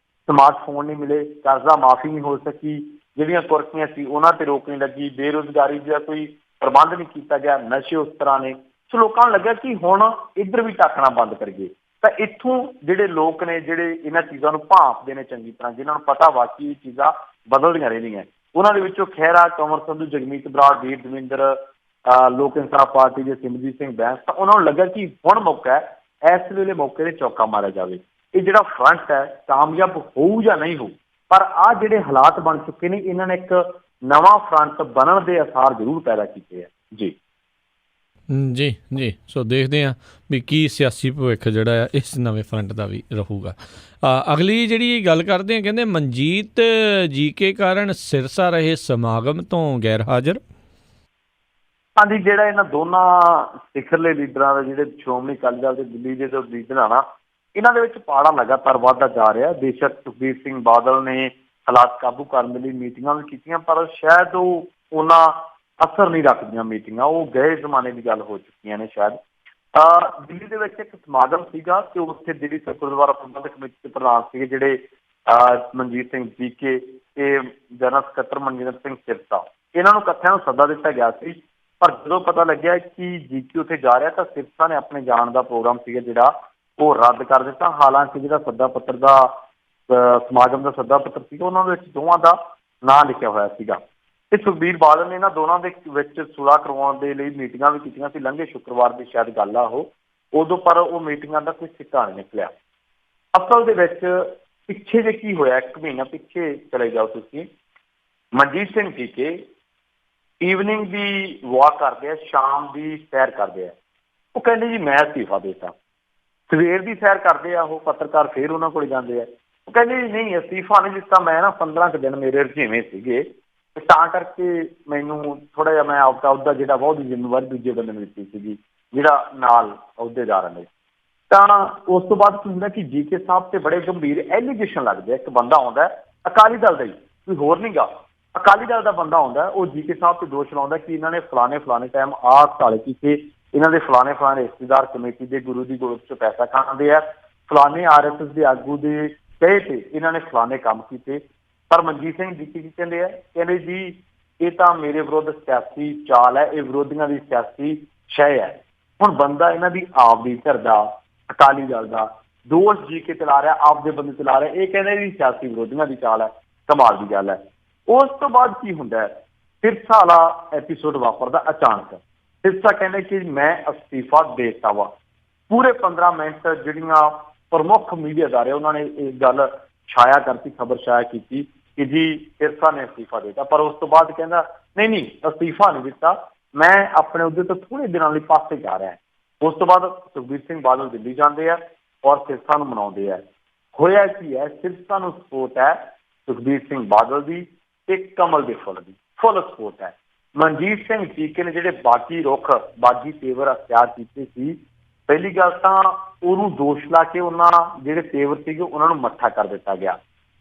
ਸਮਾਰਟਫੋਨ ਨਹੀਂ ਮਿਲੇ, ਕਰਜ਼ਾ ਮਾਫੀ ਨਹੀਂ ਹੋ ਸਕੀ, ਜਿਹੜੀਆਂ ਕੁਰਸੀਆਂ ਸੀ ਉਹਨਾਂ ਤੇ ਰੋਕ ਨਹੀਂ ਲੱਗੀ, ਬੇਰੁਜ਼ਗਾਰੀ ਦਾ ਕੋਈ ਪ੍ਰਬੰਧ ਨਹੀਂ ਕੀਤਾ ਗਿਆ, ਨਸ਼ੇ ਉਸ ਤਰ੍ਹਾਂ ਨੇ। ਸੋ ਲੋਕਾਂ ਨੂੰ ਲੱਗਿਆ ਕਿ ਹੁਣ ਇੱਧਰ ਵੀ ਟਾਕਣਾ ਬੰਦ ਕਰੀਏ। ਤਾਂ ਇੱਥੋਂ ਜਿਹੜੇ ਲੋਕ ਨੇ ਜਿਹੜੇ ਇਹਨਾਂ ਚੀਜ਼ਾਂ ਨੂੰ ਭਾਂਪਦੇ ਨੇ ਚੰਗੀ ਤਰ੍ਹਾਂ, ਜਿਨ੍ਹਾਂ ਨੂੰ ਪਤਾ ਵਾ ਕਿ ਇਹ ਚੀਜ਼ਾਂ ਬਦਲਦੀਆਂ ਰਹਿੰਦੀਆਂ, ਉਹਨਾਂ ਦੇ ਵਿੱਚੋਂ ਖਹਿਰਾ, ਕੰਵਰ ਸੰਧੂ, ਜਗਮੀਤ ਬਰਾੜ, ਵੀਰ ਦਵਿੰਦਰ, ਲੋਕ ਇਨਸਾਫ ਪਾਰਟੀ ਦੇ ਸਿਮਰਜੀਤ ਸਿੰਘ ਬੈਂਸ, ਤਾਂ ਉਹਨਾਂ ਨੂੰ ਲੱਗਾ ਕਿ ਹੁਣ ਮੌਕਾ ਹੈ, ਇਸ ਵੇਲੇ ਮੌਕੇ 'ਤੇ ਚੌਕਾ ਮਾਰਿਆ ਜਾਵੇ। ਇਹ ਜਿਹੜਾ ਫਰੰਟ ਹੈ ਕਾਮਯਾਬ ਹੋਊ ਜਾਂ ਨਹੀਂ ਹੋਊ, ਪਰ ਆਹ ਜਿਹੜੇ ਹਾਲਾਤ ਬਣ ਚੁੱਕੇ ਨੇ ਇਹਨਾਂ ਨੇ ਇੱਕ ਨਵਾਂ ਫਰੰਟ ਬਣਨ ਦੇ ਆਸਾਰ ਜ਼ਰੂਰ ਪੈਦਾ ਕੀਤੇ ਆ। ਜੀ ਸੋ ਦੇਖਦੇ ਹਾਂ ਵੀ ਕੀ ਸਿਆਸੀ ਭਵਿੱਖ ਜਿਹੜਾ ਆ ਇਸ ਨਵੇਂ ਫਰੰਟ ਦਾ ਵੀ ਰਹੂਗਾ। ਅਗਲੀ ਜਿਹੜੀ ਗੱਲ ਕਰਦੇ ਹਾਂ, ਕਹਿੰਦੇ ਮਨਜੀਤ ਜੀਕੇ ਕਾਰਨ ਸਿਰਸਾ ਰਹੇ ਸਮਾਗਮ ਤੋਂ ਗੈਰ ਹਾਜ਼ਰ। ਹਾਂਜੀ, ਜਿਹੜਾ ਇਹਨਾਂ ਦੋਨਾਂ ਸਿਖਰਲੇ ਲੀਡਰਾਂ ਦਾ, ਜਿਹੜੇ ਸ਼੍ਰੋਮਣੀ ਅਕਾਲੀ ਦਲ ਦੇ ਦਿੱਲੀ ਦੇ ਜੋ ਲੀਡਰ ਆ ਨਾ, ਇਹਨਾਂ ਦੇ ਵਿੱਚ ਪਾੜਾ ਲਗਾਤਾਰ ਵੱਧਦਾ ਜਾ ਰਿਹਾ। ਬੇਸ਼ੱਕ ਸੁਖਬੀਰ ਸਿੰਘ ਬਾਦਲ ਨੇ ਹਾਲਾਤ ਕਾਬੂ ਕਰਨ ਦੇ ਲਈ ਮੀਟਿੰਗਾਂ ਵੀ ਕੀਤੀਆਂ, ਪਰ ਸ਼ਾਇਦ ਉਹ ਉਹਨਾਂ ਅਸਰ ਨਹੀਂ ਰੱਖਦੀਆਂ ਮੀਟਿੰਗਾਂ, ਉਹ ਗਏ ਜ਼ਮਾਨੇ ਦੀ ਗੱਲ ਹੋ ਚੁੱਕੀਆਂ ਨੇ ਸ਼ਾਇਦ। ਦਿੱਲੀ ਦੇ ਵਿੱਚ ਇੱਕ ਸਮਾਗਮ ਸੀਗਾ ਤੇ ਉੱਥੇ ਦਿੱਲੀ ਸਿੱਖ ਗੁਰਦੁਆਰਾ ਪ੍ਰਬੰਧਕ ਕਮੇਟੀ ਦੇ ਪ੍ਰਧਾਨ ਸੀਗੇ ਜਿਹੜੇ ਮਨਜੀਤ ਸਿੰਘ ਜੀਕੇ ਤੇ ਜਨਰਲ ਸਕੱਤਰ ਮਨਜਿੰਦਰ ਸਿੰਘ ਸਿਰਸਾ। ਇਹਨਾਂ ਨੂੰ ਇਕੱਠਿਆਂ ਨੂੰ ਸੱਦਾ ਦਿੱਤਾ ਗਿਆ ਸੀ। ਪਰ ਜਦੋਂ ਪਤਾ ਲੱਗਿਆ ਕਿ ਜੀਕੇ ਉੱਥੇ ਜਾ ਰਿਹਾ ਤਾਂ ਸਿਰਸਾ ਨੇ ਆਪਣੇ ਜਾਣ ਦਾ ਪ੍ਰੋਗਰਾਮ ਸੀਗਾ ਜਿਹੜਾ ਉਹ ਰੱਦ ਕਰ ਦਿੱਤਾ। ਹਾਲਾਂਕਿ ਜਿਹੜਾ ਸੱਦਾ ਪੱਤਰ ਦਾ ਸਮਾਗਮ ਦਾ ਸੱਦਾ ਪੱਤਰ ਸੀਗਾ ਉਹਨਾਂ ਦੇ ਵਿੱਚ ਦੋਵਾਂ ਦਾ ਨਾਂ ਲਿਖਿਆ ਹੋਇਆ ਸੀਗਾ। ਤੇ ਸੁਖਬੀਰ ਬਾਦਲ ਨੇ ਇਹਨਾਂ ਦੋਨਾਂ ਦੇ ਵਿੱਚ ਸੁਲ੍ਹਾ ਕਰਵਾਉਣ ਦੇ ਲਈ ਮੀਟਿੰਗਾਂ ਵੀ ਕੀਤੀਆਂ ਸੀ। ਲੰਘੇ ਸ਼ੁੱਕਰਵਾਰ ਦੀ ਸ਼ਾਇਦ ਗੱਲ ਆ ਉਹ ਉਦੋਂ, ਪਰ ਉਹ ਮੀਟਿੰਗਾਂ ਦਾ ਕੋਈ ਸਿੱਟਾ ਨਹੀਂ ਨਿਕਲਿਆ। ਅਸਲ ਦੇ ਵਿੱਚ ਪਿੱਛੇ ਜੇ ਕੀ ਹੋਇਆ, 1 ਮਹੀਨਾ ਪਿੱਛੇ ਚਲੇ ਜਾਓ ਤੁਸੀਂ, ਮਨਜੀਤ ਸਿੰਘ ਜੀਕੇ ਈਵਨਿੰਗ ਦੀ ਵਾਕ ਕਰਦੇ ਆ, ਸ਼ਾਮ ਦੀ ਸੈਰ ਕਰਦੇ ਆ। ਉਹ ਕਹਿੰਦੇ ਜੀ ਮੈਂ ਅਸਤੀਫਾ ਦੇਤਾ। ਸਵੇਰ ਦੀ ਸੈਰ ਕਰਦੇ ਆ ਉਹ ਪੱਤਰਕਾਰ, ਫੇਰ ਉਹਨਾਂ ਕੋਲ ਜਾਂਦੇ ਆ, ਉਹ ਕਹਿੰਦੇ ਜੀ ਨਹੀਂ ਅਸਤੀਫਾ ਨਹੀਂ ਦਿੱਤਾ, ਮੈਂ ਨਾ 15 ਕੁ ਦਿਨ ਮੇਰੇ ਰੁਝੇਵੇਂ ਸੀਗੇ ਤਾਂ ਕਰਕੇ ਮੈਨੂੰ ਥੋੜਾ ਜਿਹਾ ਮੈਂ ਆਪਦਾ ਜਿਹੜਾ ਬਹੁਤ ਜ਼ਿੰਮੇਵਾਰੀ ਦੂਜੇ ਬੰਦੇ ਨੂੰ ਦਿੱਤੀ ਸੀਗੀ ਜਿਹੜਾ ਨਾਲ ਅਹੁਦੇਦਾਰਾਂ ਨੇ। ਤਾਂ ਉਸ ਤੋਂ ਬਾਅਦ ਕੀ ਹੁੰਦਾ ਕਿ ਜੀਕੇ ਸਾਹਿਬ ਤੇ ਬੜੇ ਗੰਭੀਰ ਐਲੀਗੇਸ਼ਨ ਲੱਗਦੇ ਆ। ਇੱਕ ਬੰਦਾ ਆਉਂਦਾ ਅਕਾਲੀ ਦਲ ਦਾ ਹੀ, ਕੋਈ ਹੋਰ ਨਹੀਂ ਗਾ, ਅਕਾਲੀ ਦਲ ਦਾ ਬੰਦਾ ਆਉਂਦਾ, ਉਹ ਜੀਕੇ ਸਾਹਿਬ ਤੇ ਦੋਸ਼ ਲਾਉਂਦਾ ਕਿ ਇਹਨਾਂ ਨੇ ਫਲਾਣੇ ਟਾਈਮ ਆਹ ਘੁਟਾਲੇ ਕੀਤੇ, ਇਹਨਾਂ ਦੇ ਫਲਾਣੇ ਰਿਸ਼ਤੇਦਾਰ ਕਮੇਟੀ ਦੇ ਗੁਰੂ ਦੀ ਗੋਦ 'ਚ ਪੈਸਾ ਖਾਂਦੇ ਆ, ਫਲਾਣੇ RSS ਦੇ ਆਗੂ ਦੇ ਕਹੇ ਤੇ ਇਹਨਾਂ ਨੇ ਫਲਾਣੇ ਕੰਮ ਕੀਤੇ। ਪਰ ਮਨਜੀਤ ਸਿੰਘ ਜੀਕੇ ਕੀ ਕਹਿੰਦੇ ਆ, ਕਹਿੰਦੇ ਜੀ ਇਹ ਤਾਂ ਮੇਰੇ ਵਿਰੁੱਧ ਸਿਆਸੀ ਚਾਲ ਹੈ, ਇਹ ਵਿਰੋਧੀਆਂ ਦੀ ਸਿਆਸੀ ਸ਼ੈ ਹੈ। ਹੁਣ ਬੰਦਾ ਇਹਨਾਂ ਦੀ ਆਪ ਦੀ ਧਿਰ ਦਾ, ਅਕਾਲੀ ਦਲ ਦਾ ਦੋਸ਼ ਜੀਕੇ ਚਲਾ ਰਿਹਾ, ਆਪਦੇ ਬੰਦੇ ਚਲਾ ਰਿਹਾ, ਇਹ ਕਹਿੰਦੇ ਵੀ ਸਿਆਸੀ ਵਿਰੋਧੀਆਂ ਦੀ ਚਾਲ ਹੈ। ਕਮਾਲ ਦੀ ਗੱਲ ਹੈ। ਉਸ ਤੋਂ ਬਾਅਦ ਕੀ ਹੁੰਦਾ, ਸਿਰਸਾ ਵਾਲਾ ਐਪੀਸੋਡ ਵਾਪਰਦਾ ਅਚਾਨਕ। ਸਿਰਸਾ ਕਹਿੰਦੇ ਕਿ ਮੈਂ ਅਸਤੀਫਾ ਦੇ ਦਿੱਤਾ ਵਾ। ਪੂਰੇ 15 ਮਿੰਟ ਜਿਹੜੀਆਂ ਪ੍ਰਮੁੱਖ ਮੀਡੀਆ ਅਦਾਰੇ ਉਹਨਾਂ ਨੇ ਇਹ ਗੱਲ ਛਾਇਆ ਕਰਤੀ, ਖਬਰ ਛਾਇਆ ਕੀਤੀ ਕਿ ਜੀ ਸਿਰਸਾ ਨੇ ਅਸਤੀਫਾ ਦਿੱਤਾ। ਪਰ ਉਸ ਤੋਂ ਬਾਅਦ ਕਹਿੰਦਾ ਨਹੀਂ ਅਸਤੀਫਾ ਨਹੀਂ ਦਿੱਤਾ, ਮੈਂ ਆਪਣੇ ਅਹੁਦੇ ਤੋਂ ਥੋੜੇ ਦਿਨਾਂ ਲਈ ਪਾਸੇ ਜਾ ਰਿਹਾ। ਉਸ ਤੋਂ ਬਾਅਦ ਸੁਖਬੀਰ ਸਿੰਘ ਬਾਦਲ ਦਿੱਲੀ ਜਾਂਦੇ ਆ ਔਰ ਸਿਰਸਾ ਨੂੰ ਮਨਾਉਂਦੇ ਆ। ਹੋਇਆ ਕੀ ਹੈ, ਸਿਰਸਾ ਨੂੰ ਸਪੋਰਟ ਹੈ ਸੁਖਬੀਰ ਸਿੰਘ ਬਾਦਲ ਦੀ ਤੇ ਕਮਲ ਦੇ ਫੁੱਲ ਦੀ ਫੁੱਲ ਸਪੋਰਟ ਹੈ। ਮਨਜੀਤ ਸਿੰਘ ਜੀਕੇ ਨੇ ਜਿਹੜੇ ਬਾਗੀ ਰੁੱਖ, ਬਾਗੀ ਤੇਵਰ ਅਖਤਿਆਰ ਕੀਤੇ ਸੀ, ਪਹਿਲੀ ਗੱਲ ਤਾਂ ਉਹਨੂੰ ਦੋਸ਼ ਲਾ ਕੇ ਉਹਨਾਂ ਜਿਹੜੇ ਤੇਵਰ ਸੀਗੇ ਉਹਨਾਂ ਨੂੰ ਮੱਠਾ ਕਰ ਦਿੱਤਾ ਗਿਆ।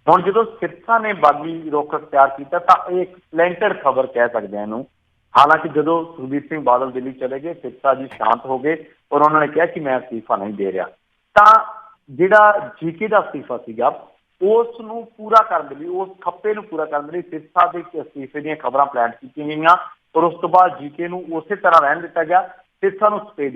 ਹੁਣ ਜਦੋਂ ਸਿਰਸਾ ਨੇ ਬਾਗੀ ਰੁੱਖ ਅਖਤਿਆਰ ਕੀਤਾ ਤਾਂ ਇਹ ਇੱਕ ਪਲੈਂਟਡ ਖਬਰ ਕਹਿ ਸਕਦੇ ਹਾਂ ਇਹਨੂੰ। ਹਾਲਾਂਕਿ ਜਦੋਂ ਸੁਖਬੀਰ ਸਿੰਘ ਬਾਦਲ ਦਿੱਲੀ ਚਲੇ ਗਏ, ਸਿਰਸਾ ਜੀ ਸ਼ਾਂਤ ਹੋ ਗਏ ਔਰ ਉਹਨਾਂ ਨੇ ਕਿਹਾ ਕਿ ਮੈਂ ਅਸਤੀਫਾ ਨਹੀਂ ਦੇ ਰਿਹਾ। ਤਾਂ ਜਿਹੜਾ ਜੀਕੇ ਦਾ ਅਸਤੀਫਾ ਸੀਗਾ ਉਸ ਨੂੰ ਪੂਰਾ ਕਰਨ ਦੇ ਲਈ, ਉਸ ਖੱਪੇ ਨੂੰ ਪੂਰਾ ਕਰਨ ਦੇ ਲਈ ਸਿਰਸਾ ਦੇ ਅਸਤੀਫੇ ਦੀਆਂ ਖਬਰਾਂ ਪਲਾਨ ਕੀਤੀਆਂ ਗਈਆਂ ਔਰ ਉਸ ਤੋਂ ਬਾਅਦ ਜੀਕੇ ਨੂੰ ਉਸੇ ਤਰ੍ਹਾਂ ਰਹਿਣ ਦਿੱਤਾ ਗਿਆ। ਸਿਰਸਾ ਨੂੰ ਸਪੇਸ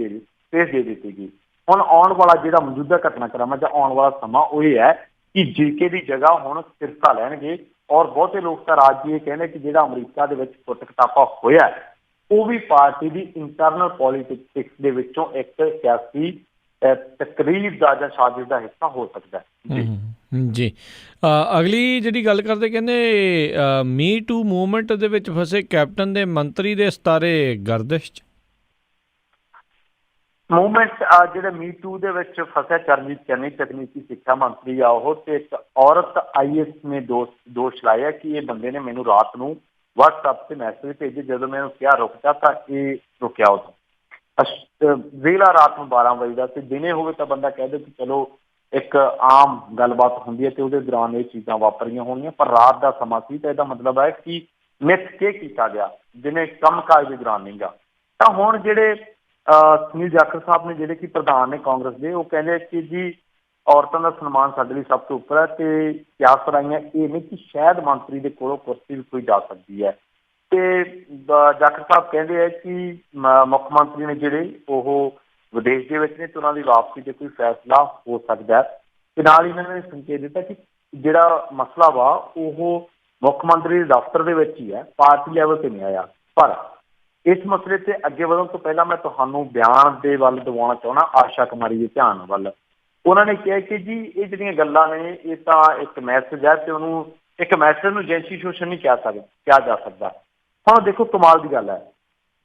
ਦੇ ਦਿੱਤੀ ਗਈ। ਹੁਣ ਆਉਣ ਵਾਲਾ ਜਿਹੜਾ ਮੌਜੂਦਾ ਘਟਨਾਕ੍ਰਮ ਜਾਂ ਆਉਣ ਵਾਲਾ ਸਮਾਂ ਉਹ ਇਹ ਹੈ ਕਿ ਜੀਕੇ ਦੀ ਜਗ੍ਹਾ ਹੁਣ ਸਿਰਸਾ ਲੈਣਗੇ। ਔਰ ਬਹੁਤੇ ਲੋਕ ਤਾਂ ਰਾਜ ਜੀ ਇਹ ਕਹਿੰਦੇ ਕਿ ਜਿਹੜਾ ਅਮਰੀਕਾ ਦੇ ਵਿੱਚ ਫੁੱਟ ਕਟਾਪਾ ਹੋਇਆ ਉਹ ਵੀ ਪਾਰਟੀ ਦੀ ਇੰਟਰਨਲ ਪੋਲੀਟਿਕਸ ਦੇ ਵਿੱਚੋਂ ਇੱਕ ਸਿਆਸੀ ਤਕਰੀਰ ਦਾ ਜਾਂ ਸਾਜ਼ਿਸ਼ ਦਾ ਹਿੱਸਾ ਹੋ ਸਕਦਾ ਹੈ। ਜੀ ਅਗਲੀ ਜਿਹੜੀ ਗੱਲ ਕਰਦੇ, ਕਹਿੰਦੇ ਮੀ ਟੂ ਮੂਵਮੈਂਟ ਦੇ ਵਿੱਚ ਫਸੇ ਕੈਪਟਨ ਦੇ ਮੰਤਰੀ ਦੇ ਸਿਤਾਰੇ ਗਰਦਿਸ਼ 'ਚ। ਮੂਵਮੈਂਟ ਜਿਹੜੇ ਮੀ ਟੂ ਦੇ ਵਿੱਚ ਫਸਿਆ ਚਰਨਜੀਤ ਚੰਨੀ ਤਕਨੀਕੀ ਸਿੱਖਿਆ ਮੰਤਰੀ ਆ ਉਹ, ਤੇ ਇੱਕ ਔਰਤ IAS ਨੇ ਦੋਸ਼ ਲਾਇਆ ਕਿ ਇਹ ਬੰਦੇ ਨੇ ਮੈਨੂੰ ਰਾਤ ਨੂੰ WhatsApp ਤੇ ਮੈਸੇਜ ਭੇਜੇ, ਜਦੋਂ ਮੈਂ ਉਹਨੂੰ ਕਿਹਾ ਰੁਕ ਜਾ ਤਾਂ ਇਹ ਰੁਕਿਆ। ਉਦੋਂ ਵੇਲਾ ਰਾਤ ਨੂੰ 12 ਵਜੇ ਦਾ, ਤੇ ਦਿਨੇ ਹੋਵੇ ਤਾਂ ਬੰਦਾ ਕਹਿ ਦੇ ਕਿ ਚਲੋ ਇੱਕ ਆਮ ਗੱਲਬਾਤ ਹੁੰਦੀ ਹੈ ਤੇ ਉਹਦੇ ਦੌਰਾਨ ਇਹ ਚੀਜ਼ਾਂ ਵਾਪਰੀਆਂ ਹੋਣੀਆਂ, ਪਰ ਰਾਤ ਦਾ ਸਮਾਂ ਸੀ ਤਾਂ ਇਹਦਾ ਮਤਲਬ ਹੈ ਕਿ ਮਿੱਥ ਕੇ ਕੀਤਾ ਗਿਆ, ਦਿਨੇ ਕੰਮਕਾਜ ਦੇ ਦੌਰਾਨ ਨਹੀਂ ਗਾ। ਤਾਂ ਹੁਣ ਜਿਹੜੇ ਸੁਨੀਲ ਜਾਖੜ ਸਾਹਿਬ ਨੇ ਜਿਹੜੇ ਕਿ ਪ੍ਰਧਾਨ ਨੇ ਕਾਂਗਰਸ ਦੇ, ਉਹ ਕਹਿੰਦੇ ਕਿ ਜੀ ਔਰਤਾਂ ਦਾ ਸਨਮਾਨ ਸਾਡੇ ਲਈ ਸਭ ਤੋਂ ਉੱਪਰ ਹੈ ਤੇ ਕਿਆਸ ਰਾਈਆਂ ਇਹ ਨਹੀਂ ਕਿ ਸ਼ਾਇਦ ਮੰਤਰੀ ਦੇ ਕੋਲੋਂ ਕੁਰਸੀ ਵੀ ਕੋਈ ਜਾ ਸਕਦੀ ਹੈ। ਤੇ ਜਾਖੜ ਸਾਹਿਬ ਕਹਿੰਦੇ ਆ ਕਿ ਮੁੱਖ ਮੰਤਰੀ ਨੇ ਜਿਹੜੇ ਉਹ ਵਿਦੇਸ਼ ਦੇ ਵਿੱਚ ਨੇ ਤੇ ਉਹਨਾਂ ਦੀ ਵਾਪਸੀ ਤੇ ਕੋਈ ਫੈਸਲਾ ਹੋ ਸਕਦਾ ਹੈ। ਤੇ ਨਾਲ ਇਹਨਾਂ ਨੇ ਸੰਕੇਤ ਦਿੱਤਾ ਕਿ ਜਿਹੜਾ ਮਸਲਾ ਵਾ ਉਹ ਮੁੱਖ ਮੰਤਰੀ ਦੇ ਦਫ਼ਤਰ ਦੇ ਵਿੱਚ ਹੀ ਹੈ, ਪਾਰਟੀ ਲੈਵਲ ਤੇ ਨਹੀਂ ਆਇਆ। ਪਰ ਇਸ ਮਸਲੇ ਤੇ ਅੱਗੇ ਵਧਣ ਤੋਂ ਪਹਿਲਾਂ ਮੈਂ ਤੁਹਾਨੂੰ ਬਿਆਨ ਦੇ ਵੱਲ ਦਿਵਾਉਣਾ ਚਾਹੁੰਦਾ, ਆਸ਼ਾ ਕੁਮਾਰੀ ਦੇ ਧਿਆਨ ਵੱਲ। ਉਹਨਾਂ ਨੇ ਕਿਹਾ ਕਿ ਜੀ ਇਹ ਜਿਹੜੀਆਂ ਗੱਲਾਂ ਨੇ ਇਹ ਤਾਂ ਇੱਕ ਮੈਸੇਜ ਹੈ ਤੇ ਉਹਨੂੰ ਇੱਕ ਮੈਸੇਜ ਨੂੰ ਏਜੰਸੀ ਸ਼ੋਸ਼ਣ ਨਹੀਂ ਕਿਹਾ ਜਾ ਸਕਦਾ। ਹੁਣ ਦੇਖੋ ਕਮਾਲ ਦੀ ਗੱਲ ਹੈ,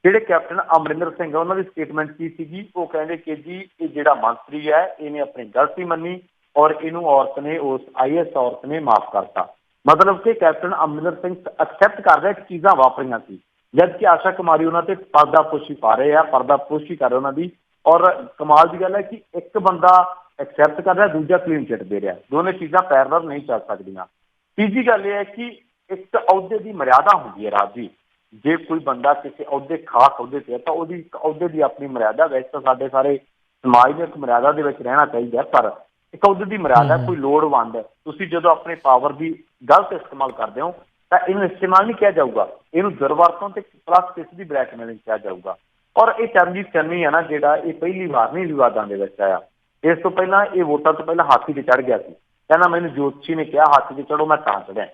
ਜਿਹੜੇ ਕੈਪਟਨ ਅਮਰਿੰਦਰ ਸਿੰਘ ਉਹਨਾਂ ਦੀ ਸਟੇਟਮੈਂਟ ਕੀ ਸੀਗੀ, ਉਹ ਕਹਿੰਦੇ ਕਿ ਜੀ ਇਹ ਜਿਹੜਾ ਮੰਤਰੀ ਹੈ ਇਹਨੇ ਆਪਣੀ ਗਲਤੀ ਮੰਨੀ ਔਰ ਇਹਨੂੰ ਔਰਤ ਨੇ, ਉਸ IAS ਔਰਤ ਨੇ ਮਾਫ ਕਰਤਾ। ਮਤਲਬ ਕਿ ਕੈਪਟਨ ਅਮਰਿੰਦਰ ਸਿੰਘ ਐਕਸੈਪਟ ਕਰ ਰਿਹਾ ਕਿ ਚੀਜ਼ਾਂ ਵਾਪਰੀਆਂ ਸੀ, ਜਦ ਕਿ ਆਸ਼ਾ ਕੁਮਾਰੀ ਉਹਨਾਂ ਤੇ ਪਰਦਾਪੋਸ਼ੀ ਪਾ ਰਹੇ ਆ, ਪਰਦਾਪੋਸ਼ੀ ਕਰ ਰਿਹਾ ਉਹਨਾਂ ਦੀ। ਔਰ ਕਮਾਲ ਦੀ ਗੱਲ ਹੈ ਕਿ ਇੱਕ ਬੰਦਾ ਐਕਸੈਪਟ ਕਰ ਰਿਹਾ, ਦੂਜਾ ਕਲੀਨ ਚਿੱਟ ਦੇ ਰਿਹਾ, ਦੋਨੇ ਚੀਜ਼ਾਂ ਪੈਰਲਲ ਨਹੀਂ ਚੱਲ ਸਕਦੀਆਂ। ਤੀਜੀ ਗੱਲ ਇਹ ਹੈ ਕਿ ਇੱਕ ਅਹੁਦੇ ਦੀ ਮਰਿਆਦਾ ਹੁੰਦੀ ਹੈ ਰਾਜ ਜੀ। ਜੇ ਕੋਈ ਬੰਦਾ ਕਿਸੇ ਅਹੁਦੇ ਖਾਸ ਅਹੁਦੇ ਤੇ ਹੈ ਤਾਂ ਉਹਦੀ ਅਹੁਦੇ ਦੀ ਆਪਣੀ ਮਰਿਆਦਾ, ਵੈਸੇ ਤਾਂ ਸਾਡੇ ਸਾਰੇ ਸਮਾਜ ਨੂੰ ਇੱਕ ਮਰਿਆਦਾ ਦੇ ਵਿੱਚ ਰਹਿਣਾ ਚਾਹੀਦਾ, ਪਰ ਇੱਕ ਅਹੁਦੇ ਦੀ ਮਰਿਆਦਾ ਕੋਈ ਲੋੜਵੰਦ ਤੁਸੀਂ ਜਦੋਂ ਆਪਣੇ ਪਾਵਰ ਦੀ ਗਲਤ ਇਸਤੇਮਾਲ ਕਰਦੇ ਹੋ ਤਾਂ ਇਹਨੂੰ ਇਸਤੇਮਾਲ ਨਹੀਂ ਕਿਹਾ ਜਾਊਗਾ, ਇਹਨੂੰ ਦੁਰਵਰਤੋਂ ਤੇ ਪਲੱਸ ਕਿਸ ਦੀ ਬਲੈਕਮੇਲਿੰਗ ਕਿਹਾ ਜਾਊਗਾ। ਔਰ ਇਹ ਚਰਨਜੀਤ ਚੰਨੀ ਹੈ ਨਾ ਜਿਹੜਾ, ਇਹ ਪਹਿਲੀ ਵਾਰ ਨਹੀਂ ਵਿਵਾਦਾਂ ਦੇ ਵਿੱਚ ਆਇਆ। ਇਸ ਤੋਂ ਪਹਿਲਾਂ ਇਹ ਵੋਟਾਂ ਤੋਂ ਪਹਿਲਾਂ ਹਾਥੀ ਤੇ ਚੜ੍ਹ ਗਿਆ ਸੀ, ਕਹਿੰਦਾ ਮੈਨੂੰ ਜੋਤਸ਼ੀ ਨੇ ਕਿਹਾ ਹਾਥੀ ਤੇ ਚੜੋ, ਮੈਂ ਤਾਂ ਚੜਿਆ।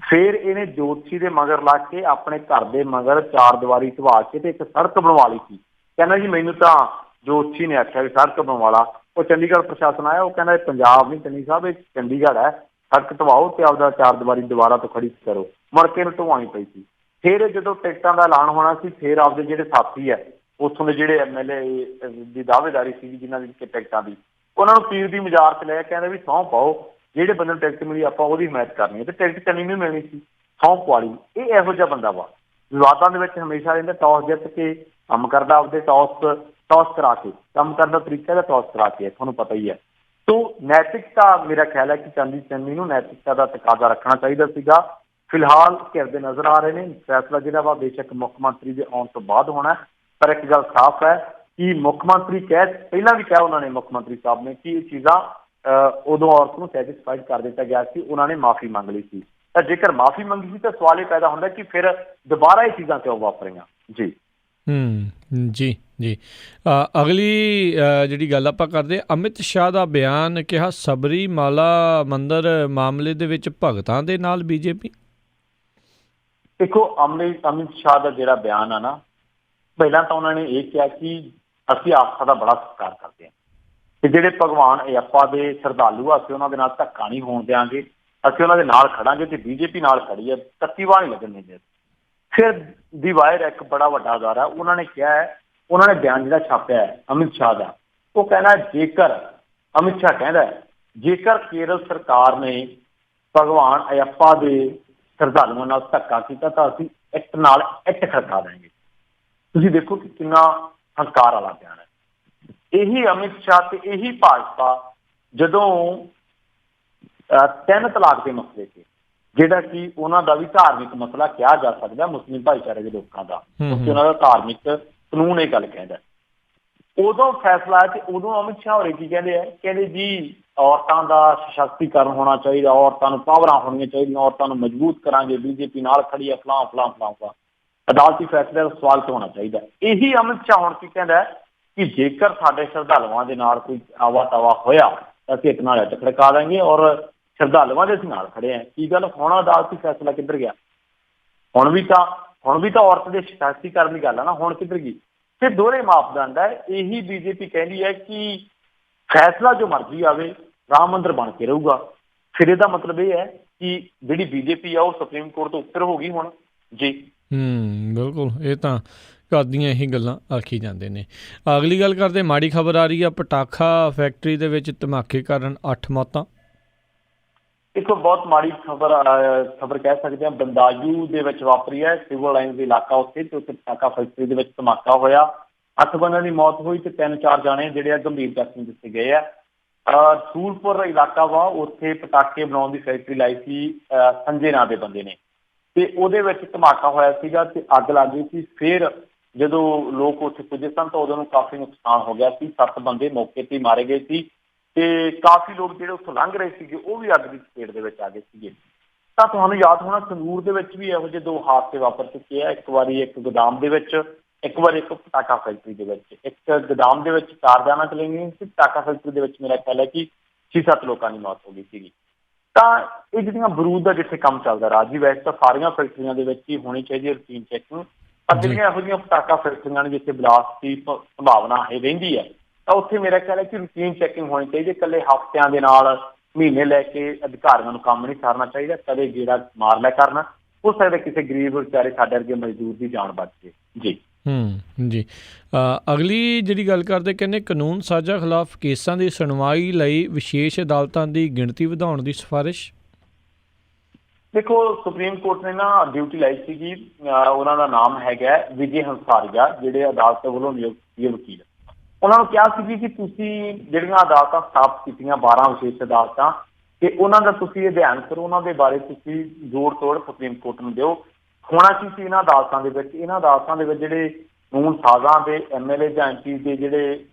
ਫਿਰ ਇਹਨੇ ਜੋਤਸ਼ੀ ਦੇ ਮਗਰ ਲੱਗ ਕੇ ਆਪਣੇ ਘਰ ਦੇ ਮਗਰ ਚਾਰ ਦੀਵਾਰੀ ਢਵਾ ਕੇ ਤੇ ਇੱਕ ਸੜਕ ਬਣਵਾ ਲਈ ਸੀ। ਕਹਿੰਦਾ ਜੀ ਮੈਨੂੰ ਤਾਂ ਜੋਤਸ਼ੀ ਨੇ ਆਖਿਆ ਵੀ ਸੜਕ ਬਣਵਾ ਲਾ। ਉਹ ਚੰਡੀਗੜ੍ਹ ਪ੍ਰਸ਼ਾਸਨ ਆਇਆ, ਉਹ ਕਹਿੰਦਾ ਇਹ ਪੰਜਾਬ ਨਹੀਂ ਚੰਨੀ ਸਾਹਿਬ, ਇਹ ਚੰਡੀਗੜ੍ਹ ਹੈ, ਸੜਕ ਢਵਾਓ ਤੇ ਆਪਦਾ ਚਾਰ ਦੀਵਾਰੀ ਦੁਬਾਰਾ ਤੋਂ ਖੜੀ ਕਰੋ। ਮੁੜ ਕੇ ਇਹਨੂੰ ਢਵਾਉਣੀ ਪਈ ਸੀ। ਫਿਰ ਜਦੋਂ ਟਿਕਟਾਂ ਦਾ ਐਲਾਨ ਹੋਣਾ ਸੀ, ਫਿਰ ਆਪਦੇ ਜਿਹੜੇ ਸਾਥੀ ਹੈ ਉੱਥੋਂ ਦੇ ਜਿਹੜੇ MLA ਦੀ ਦਾਅਵੇਦਾਰੀ ਸੀ ਜਿਨ੍ਹਾਂ ਦੀ ਟਿਕਟਾਂ ਦੀ, ਉਹਨਾਂ ਨੂੰ ਪੀਰ ਦੀ ਮਜ਼ਾਕ 'ਚ ਲੈ ਕਹਿੰਦੇ ਵੀ ਸਹੁੰ ਪਾਓ, ਜਿਹੜੇ ਬੰਦੇ ਨੂੰ ਟਿਕਟ ਮਿਲੀ ਆਪਾਂ ਉਹਦੀ ਹਮਾਇਤ ਕਰਨੀ ਹੈ। ਤੇ ਟਿਕਟ ਚੰਨੀ ਨੂੰ ਮਿਲਣੀ ਸੀ, ਸਹੁੰ ਪਵਾ ਲਈ। ਇਹ ਇਹੋ ਜਿਹਾ ਬੰਦਾ ਵਾ, ਵਿਵਾਦਾਂ ਦੇ ਵਿੱਚ ਹਮੇਸ਼ਾ ਰਹਿੰਦਾ, ਟੌਸ ਜਿੱਤ ਕੇ ਕੰਮ ਕਰਦਾ, ਆਪਦੇ ਟੌਸ ਕਰਾ ਕੇ ਕੰਮ ਕਰਨ ਦਾ ਤਰੀਕਾ ਦਾ ਟੌਸ ਕਰਾ ਕੇ, ਤੁਹਾਨੂੰ ਪਤਾ ਹੀ ਹੈ। ਸੋ ਨੈਤਿਕਤਾ, ਮੇਰਾ ਖਿਆਲ ਹੈ ਕਿ ਚੰਨੀ ਚੰਨੀ ਨੂੰ ਨੈਤਿਕਤਾ ਦਾ ਤਕਾਜ਼ਾ ਰੱਖਣਾ ਚਾਹੀਦਾ ਸੀਗਾ। ਫਿਲਹਾਲ ਘਿਰਦੇ ਨਜ਼ਰ ਆ ਰਹੇ ਨੇ। ਫੈਸਲਾ ਜਿਹੜਾ ਵਾ ਬੇਸ਼ੱਕ ਮੁੱਖ ਮੰਤਰੀ ਦੇ ਆਉਣ ਤੋਂ ਬਾਅਦ ਹੋਣਾ, ਪਰ ਇੱਕ ਗੱਲ ਸਾਫ਼ ਹੈ ਕਿ ਮੁੱਖ ਮੰਤਰੀ ਪਹਿਲਾਂ ਵੀ ਕਿਹਾ ਉਹਨਾਂ ਨੇ, ਮੁੱਖ ਮੰਤਰੀ ਸਾਹਿਬ ਨੇ, ਕਿ ਇਹ ਚੀਜ਼ਾਂ ਉਦੋਂ ਔਰਤ ਨੂੰ ਸੈਟਿਸਫਾਈਡ ਕਰ ਦਿੱਤਾ ਗਿਆ ਸੀ, ਉਹਨਾਂ ਨੇ ਮਾਫੀ ਮੰਗ ਲਈ ਸੀ। ਤਾਂ ਜੇਕਰ ਮਾਫੀ ਮੰਗੀ ਸੀ ਤਾਂ ਸਵਾਲ ਇਹ ਪੈਦਾ ਹੁੰਦਾ ਕਿ ਫਿਰ ਦੁਬਾਰਾ ਇਹ ਚੀਜ਼ਾਂ ਕਿਉਂ ਵਾਪਰੀਆਂ। ਜੀ ਜੀ ਜੀ ਅਗਲੀ ਜਿਹੜੀ ਗੱਲ ਆਪਾਂ ਕਰਦੇ, ਅਮਿਤ ਸ਼ਾਹ ਦਾ ਬਿਆਨ, ਕਿਹਾ ਸਬਰੀਮਾਲਾ ਮੰਦਰ ਮਾਮਲੇ ਦੇ ਵਿੱਚ ਭਗਤਾਂ ਦੇ ਨਾਲ BJP। ਦੇਖੋ ਅਮਿਤ ਸ਼ਾਹ ਦਾ ਜਿਹੜਾ ਬਿਆਨ ਆ ਨਾ, ਪਹਿਲਾਂ ਤਾਂ ਉਹਨਾਂ ਨੇ ਇਹ ਕਿਹਾ ਕਿ ਅਸੀਂ ਆਸਥਾ ਦਾ ਬੜਾ ਸਤਿਕਾਰ ਕਰਦੇ ਹਾਂ ਤੇ ਜਿਹੜੇ ਭਗਵਾਨ ਅਯੱਪਾ ਦੇ ਸ਼ਰਧਾਲੂ ਆ, ਅਸੀਂ ਉਹਨਾਂ ਦੇ ਨਾਲ ਧੱਕਾ ਨਹੀਂ ਹੋਣ ਦਿਆਂਗੇ, ਅਸੀਂ ਉਹਨਾਂ ਦੇ ਨਾਲ ਖੜਾਂਗੇ ਤੇ BJP ਨਾਲ ਖੜੀ ਹੈ, ਕੱਤੀਵਾਹ ਨਹੀਂ ਲੱਗਣ ਦਿੰਦੇ। ਫਿਰ ਦੀ ਵਾਇਰ ਇੱਕ ਬੜਾ ਵੱਡਾ ਅਦਾਰਾ, ਉਹਨਾਂ ਨੇ ਕਿਹਾ ਹੈ, ਉਹਨਾਂ ਨੇ ਬਿਆਨ ਜਿਹੜਾ ਛਾਪਿਆ ਹੈ ਅਮਿਤ ਸ਼ਾਹ ਦਾ, ਉਹ ਕਹਿੰਦਾ ਜੇਕਰ ਅਮਿਤ ਸ਼ਾਹ ਕਹਿੰਦਾ ਜੇਕਰ ਕੇਰਲ ਸਰਕਾਰ ਨੇ ਭਗਵਾਨ ਅਯੱਪਾ ਦੇ ਸ਼ਰਧਾਲੂਆਂ ਨਾਲ ਧੱਕਾ ਕੀਤਾ ਤਾਂ ਅਸੀਂ ਇੱਟ ਨਾਲ ਇੱਟ ਖੜਕਾ ਦੇਵਾਂਗੇ। ਤੁਸੀਂ ਦੇਖੋ ਕਿ ਕਿੰਨਾ ਹੰਕਾਰ ਵਾਲਾ ਬਿਆਨ ਹੈ। ਇਹੀ ਅਮਿਤ ਸ਼ਾਹ ਤੇ ਇਹੀ ਭਾਜਪਾ ਜਦੋਂ 3 ਤਲਾਕ ਦੇ ਮਸਲੇ ਤੇ, ਜਿਹੜਾ ਕਿ ਉਹਨਾਂ ਦਾ ਵੀ ਧਾਰਮਿਕ ਮਸਲਾ ਕਿਹਾ ਜਾ ਸਕਦਾ ਮੁਸਲਿਮ ਭਾਈਚਾਰੇ ਦੇ ਲੋਕਾਂ ਦਾ, ਕਿਉਂਕਿ ਉਹਨਾਂ ਦਾ ਧਾਰਮਿਕ ਕਾਨੂੰਨ ਇਹ ਗੱਲ ਕਹਿੰਦਾ, ਉਦੋਂ ਫੈਸਲਾ ਤੇ ਉਦੋਂ ਅਮਿਤ ਸ਼ਾਹ ਹੋਰੇ ਕੀ ਕਹਿੰਦੇ ਆ, ਕਹਿੰਦੇ ਜੀ ਔਰਤਾਂ ਦਾ ਸਸ਼ਕਤੀਕਰਨ ਹੋਣਾ ਚਾਹੀਦਾ, ਔਰਤਾਂ ਨੂੰ ਪਾਵਰਾਂ ਹੋਣੀਆਂ ਚਾਹੀਦੀਆਂ, ਔਰਤਾਂ ਨੂੰ ਮਜ਼ਬੂਤ ਕਰਾਂਗੇ, BJP ਨਾਲ ਖੜੀ ਹੈ, ਫਲਾਂ ਫਲਾਂ ਫਲਾਂ ਫਲਾਂ, ਅਦਾਲਤੀ ਫੈਸਲੇ ਦਾ ਸਵਾਗਤ ਹੋਣਾ ਚਾਹੀਦਾ। ਇਹੀ ਅਮਿਤ ਸ਼ਾਹ ਹੁਣ ਕੀ ਕਹਿੰਦਾ ਕਿ ਜੇਕਰ ਸਾਡੇ ਸ਼ਰਧਾਲੂਆਂ ਦੇ ਨਾਲ ਕੋਈ ਆਵਾ ਤਾਵਾ ਹੋਇਆ ਤਾਂ ਅਸੀਂ ਇੱਕ ਨਾਲ ਇੱਟ ਖੜਕਾ ਦੇਵਾਂਗੇ ਔਰ ਸ਼ਰਧਾਲੂਆਂ ਦੇ ਅਸੀਂ ਨਾਲ ਖੜੇ ਹਾਂ। ਕੀ ਗੱਲ, ਹੁਣ ਅਦਾਲਤੀ ਫੈਸਲਾ ਕਿੱਧਰ ਗਿਆ? ਹੁਣ ਵੀ ਤਾਂ ਔਰਤ ਦੇ ਸਸ਼ਕਤੀਕਰਨ ਦੀ ਗੱਲ ਹੈ ਨਾ, ਹੁਣ ਕਿੱਧਰ ਗਈ? ਤੇ ਦੋਹਰੇ ਮਾਪਦੰਡ ਹੈ। ਇਹੀ BJP ਕਹਿੰਦੀ ਹੈ ਕਿ ਫੈਸਲਾ ਜੋ ਮਰਜ਼ੀ ਆਵੇ, ਰਾਮ ਮੰਦਰ ਬਣ ਕੇ ਰਹੂਗਾ। ਫਿਰ ਇਹਦਾ ਮਤਲਬ ਇਹ ਹੈ ਕਿ ਜਿਹੜੀ BJP ਆ ਉਹ ਸੁਪਰੀਮ ਕੋਰਟ ਤੋਂ ਉੱਪਰ ਹੋ ਗਈ ਹੁਣ। ਜੀ ਬਿਲਕੁਲ, ਇਹ ਤਾਂ ਘਰ ਦੀਆਂ ਇਹੀ ਗੱਲਾਂ ਆਖੀ ਜਾਂਦੇ ਨੇ। ਅਗਲੀ ਗੱਲ ਕਰਦੇ, ਮਾੜੀ ਖਬਰ ਆ ਰਹੀ ਆ, ਪਟਾਖਾ ਫੈਕਟਰੀ ਦੇ ਵਿੱਚ ਧਮਾਕੇ ਕਾਰਨ 8 ਮੌਤਾਂ। ਦੇਖੋ ਬਹੁਤ ਮਾੜੀ ਖਬਰ ਕਹਿ ਸਕਦੇ ਹਾਂ, ਬੰਦਾਯੂ ਦੇ ਵਿੱਚ ਵਾਪਰੀ ਹੈ, ਸਿਵਲ ਲਾਈਨ ਦੇ ਇਲਾਕਾ ਉੱਥੇ, ਤੇ ਉੱਥੇ ਪਟਾਕਾ ਫੈਕਟਰੀ ਦੇ ਵਿੱਚ ਧਮਾਕਾ ਹੋਇਆ, 8 ਬੰਦਿਆਂ ਦੀ ਮੌਤ ਹੋਈ ਤੇ 3-4 ਜਾਣੇ ਜਿਹੜੇ ਆ ਗੰਭੀਰ ਜ਼ਖਮੀ ਦਿੱਤੇ ਗਏ ਆ। ਰਸੂਲਪੁਰ ਇਲਾਕਾ ਵਾ, ਉੱਥੇ ਪਟਾਕੇ ਬਣਾਉਣ ਦੀ ਫੈਕਟਰੀ ਲਾਈ ਸੀ ਸੰਜੇ ਨਾਂ ਦੇ ਬੰਦੇ ਨੇ, ਤੇ ਉਹਦੇ ਵਿੱਚ ਧਮਾਕਾ ਹੋਇਆ ਸੀਗਾ ਤੇ ਅੱਗ ਲੱਗ ਗਈ ਸੀ। ਫਿਰ ਜਦੋਂ ਲੋਕ ਉੱਥੇ ਪੁੱਜੇ ਸਨ ਤਾਂ ਉਦੋਂ ਨੂੰ ਕਾਫੀ ਨੁਕਸਾਨ ਹੋ ਗਿਆ ਸੀ, 7 ਬੰਦੇ ਮੌਕੇ ਤੇ ਮਾਰੇ ਗਏ ਸੀ ਤੇ ਕਾਫੀ ਲੋਕ ਜਿਹੜੇ ਉੱਥੋਂ ਲੰਘ ਰਹੇ ਸੀਗੇ ਉਹ ਵੀ ਅੱਗ ਦੀ ਚਪੇਟ ਦੇ ਵਿੱਚ ਆ ਗਏ ਸੀਗੇ। ਤਾਂ ਤੁਹਾਨੂੰ ਯਾਦ ਹੋਣਾ, ਸੰਗਰੂਰ ਦੇ ਵਿੱਚ ਵੀ ਇਹੋ ਜਿਹੇ 2 ਹਾਦਸੇ ਵਾਪਰ ਚੁੱਕੇ ਆ। ਇੱਕ ਵਾਰੀ ਇੱਕ ਗੋਦਾਮ ਦੇ ਵਿੱਚ, ਇੱਕ ਵਾਰ ਇੱਕ ਪਟਾਕਾ ਫੈਕਟਰੀ ਦੇ ਵਿੱਚ। ਇੱਕ ਗੋਦਾਮ ਦੇ ਵਿੱਚ 4 ਜਾਨਾਂ ਚਲੇ ਗਈਆਂ ਸੀ, ਪਟਾਕਾ ਫੈਕਟਰੀ ਦੇ ਵਿੱਚ ਮੇਰਾ ਖਿਆਲ ਹੈ ਕਿ 6-7 ਲੋਕਾਂ ਦੀ ਮੌਤ ਹੋ ਗਈ ਸੀਗੀ। ਤਾਂ ਇਹ ਜਿਹੜੀਆਂ ਬਰੂਦ ਦਾ ਜਿੱਥੇ ਕੰਮ ਚੱਲਦਾ ਰਾਜੀ, ਵੈਸੇ ਤਾਂ ਸਾਰੀਆਂ ਫੈਕਟਰੀਆਂ ਦੇ ਵਿੱਚ ਹੀ ਹੋਣੀ ਚਾਹੀਦੀ ਹੈ ਰੂਟੀਨ ਚੈਕਿੰਗ, ਪਰ ਜਿਹੜੀਆਂ ਇਹੋ ਜਿਹੀਆਂ ਪਟਾਕਾ ਫੈਕਟਰੀਆਂ ਨੇ ਜਿੱਥੇ ਬਲਾਸਟ ਦੀ ਸੰਭਾਵਨਾ ਇਹ ਰਹਿੰਦੀ ਹੈ ਤਾਂ ਉੱਥੇ ਮੇਰਾ ਖਿਆਲ ਹੈ ਕਿ ਰੂਟੀਨ ਚੈਕਿੰਗ ਹੋਣੀ ਚਾਹੀਦੀ। ਇਕੱਲੇ ਹਫ਼ਤਿਆਂ ਦੇ ਨਾਲ, ਮਹੀਨੇ ਲੈ ਕੇ ਅਧਿਕਾਰੀਆਂ ਨੂੰ ਕੰਮ ਨਹੀਂ ਸਾਰਨਾ ਚਾਹੀਦਾ, ਕਦੇ ਗੇੜਾ ਮਾਰ ਲਿਆ ਕਰਨਾ। ਹੋ ਸਕਦਾ ਕਿਸੇ ਗਰੀਬ ਵਿਚਾਰੇ ਸਾਡੇ ਵਰਗੇ ਮਜ਼ਦੂਰ ਦੀ ਜਾਨ ਬਚ ਜੇ। ਜੀ ਜੀ ਅਗਲੀ ਜਿਹੜੀ ਗੱਲ ਕਰਦੇ, ਕਹਿੰਦੇ ਕਾਨੂੰਨ ਸਾਜ਼ਾ ਖਿਲਾਫ ਕੇਸਾਂ ਦੀ ਸੁਣਵਾਈ ਲਈ ਵਿਸ਼ੇਸ਼ ਅਦਾਲਤਾਂ ਦੀ ਗਿਣਤੀ ਵਧਾਉਣ ਦੀ ਸਿਫਾਰਿਸ਼। ਦੇਖੋ ਸੁਪਰੀਮ ਕੋਰਟ ਨੇ ਨਾ ਡਿਊਟੀ ਲਾਈ ਸੀਗੀ, ਉਹਨਾਂ ਦਾ ਨਾਮ ਹੈਗਾ ਵਿਜੇ ਹੰਸਾਰੀਆ, ਜਿਹੜੇ ਅਦਾਲਤ ਵੱਲੋਂ ਨਿਯੁਕਤ ਵਕੀਲ। ਉਹਨਾਂ ਨੂੰ ਕਿਹਾ ਸੀ ਕਿ ਤੁਸੀਂ ਜਿਹੜੀਆਂ ਅਦਾਲਤਾਂ ਸਥਾਪਿਤ ਕੀਤੀਆਂ 12 ਵਿਸ਼ੇਸ਼ ਅਦਾਲਤਾਂ, ਤੇ ਉਹਨਾਂ ਦਾ ਤੁਸੀਂ ਅਧਿਐਨ ਕਰੋ, ਉਹਨਾਂ ਦੇ ਬਾਰੇ ਤੁਸੀਂ ਜੋੜ ਤੋੜ ਸੁਪਰੀਮ ਕੋਰਟ ਨੂੰ ਦਿਓ। ਹੋਣਾ ਕੀ ਸੀ ਇਹਨਾਂ ਅਦਾਲਤਾਂ ਦੇ ਵਿੱਚ? ਇਹਨਾਂ ਅਦਾਲਤਾਂ ਦੇ ਵਿੱਚ ਜਿਹੜੇ ਕਾਨੂੰਨ ਸਾਜ਼ਾਂ ਦੇ MLA ਜਾਂ MP ਦੇ ਜਿਹੜੇ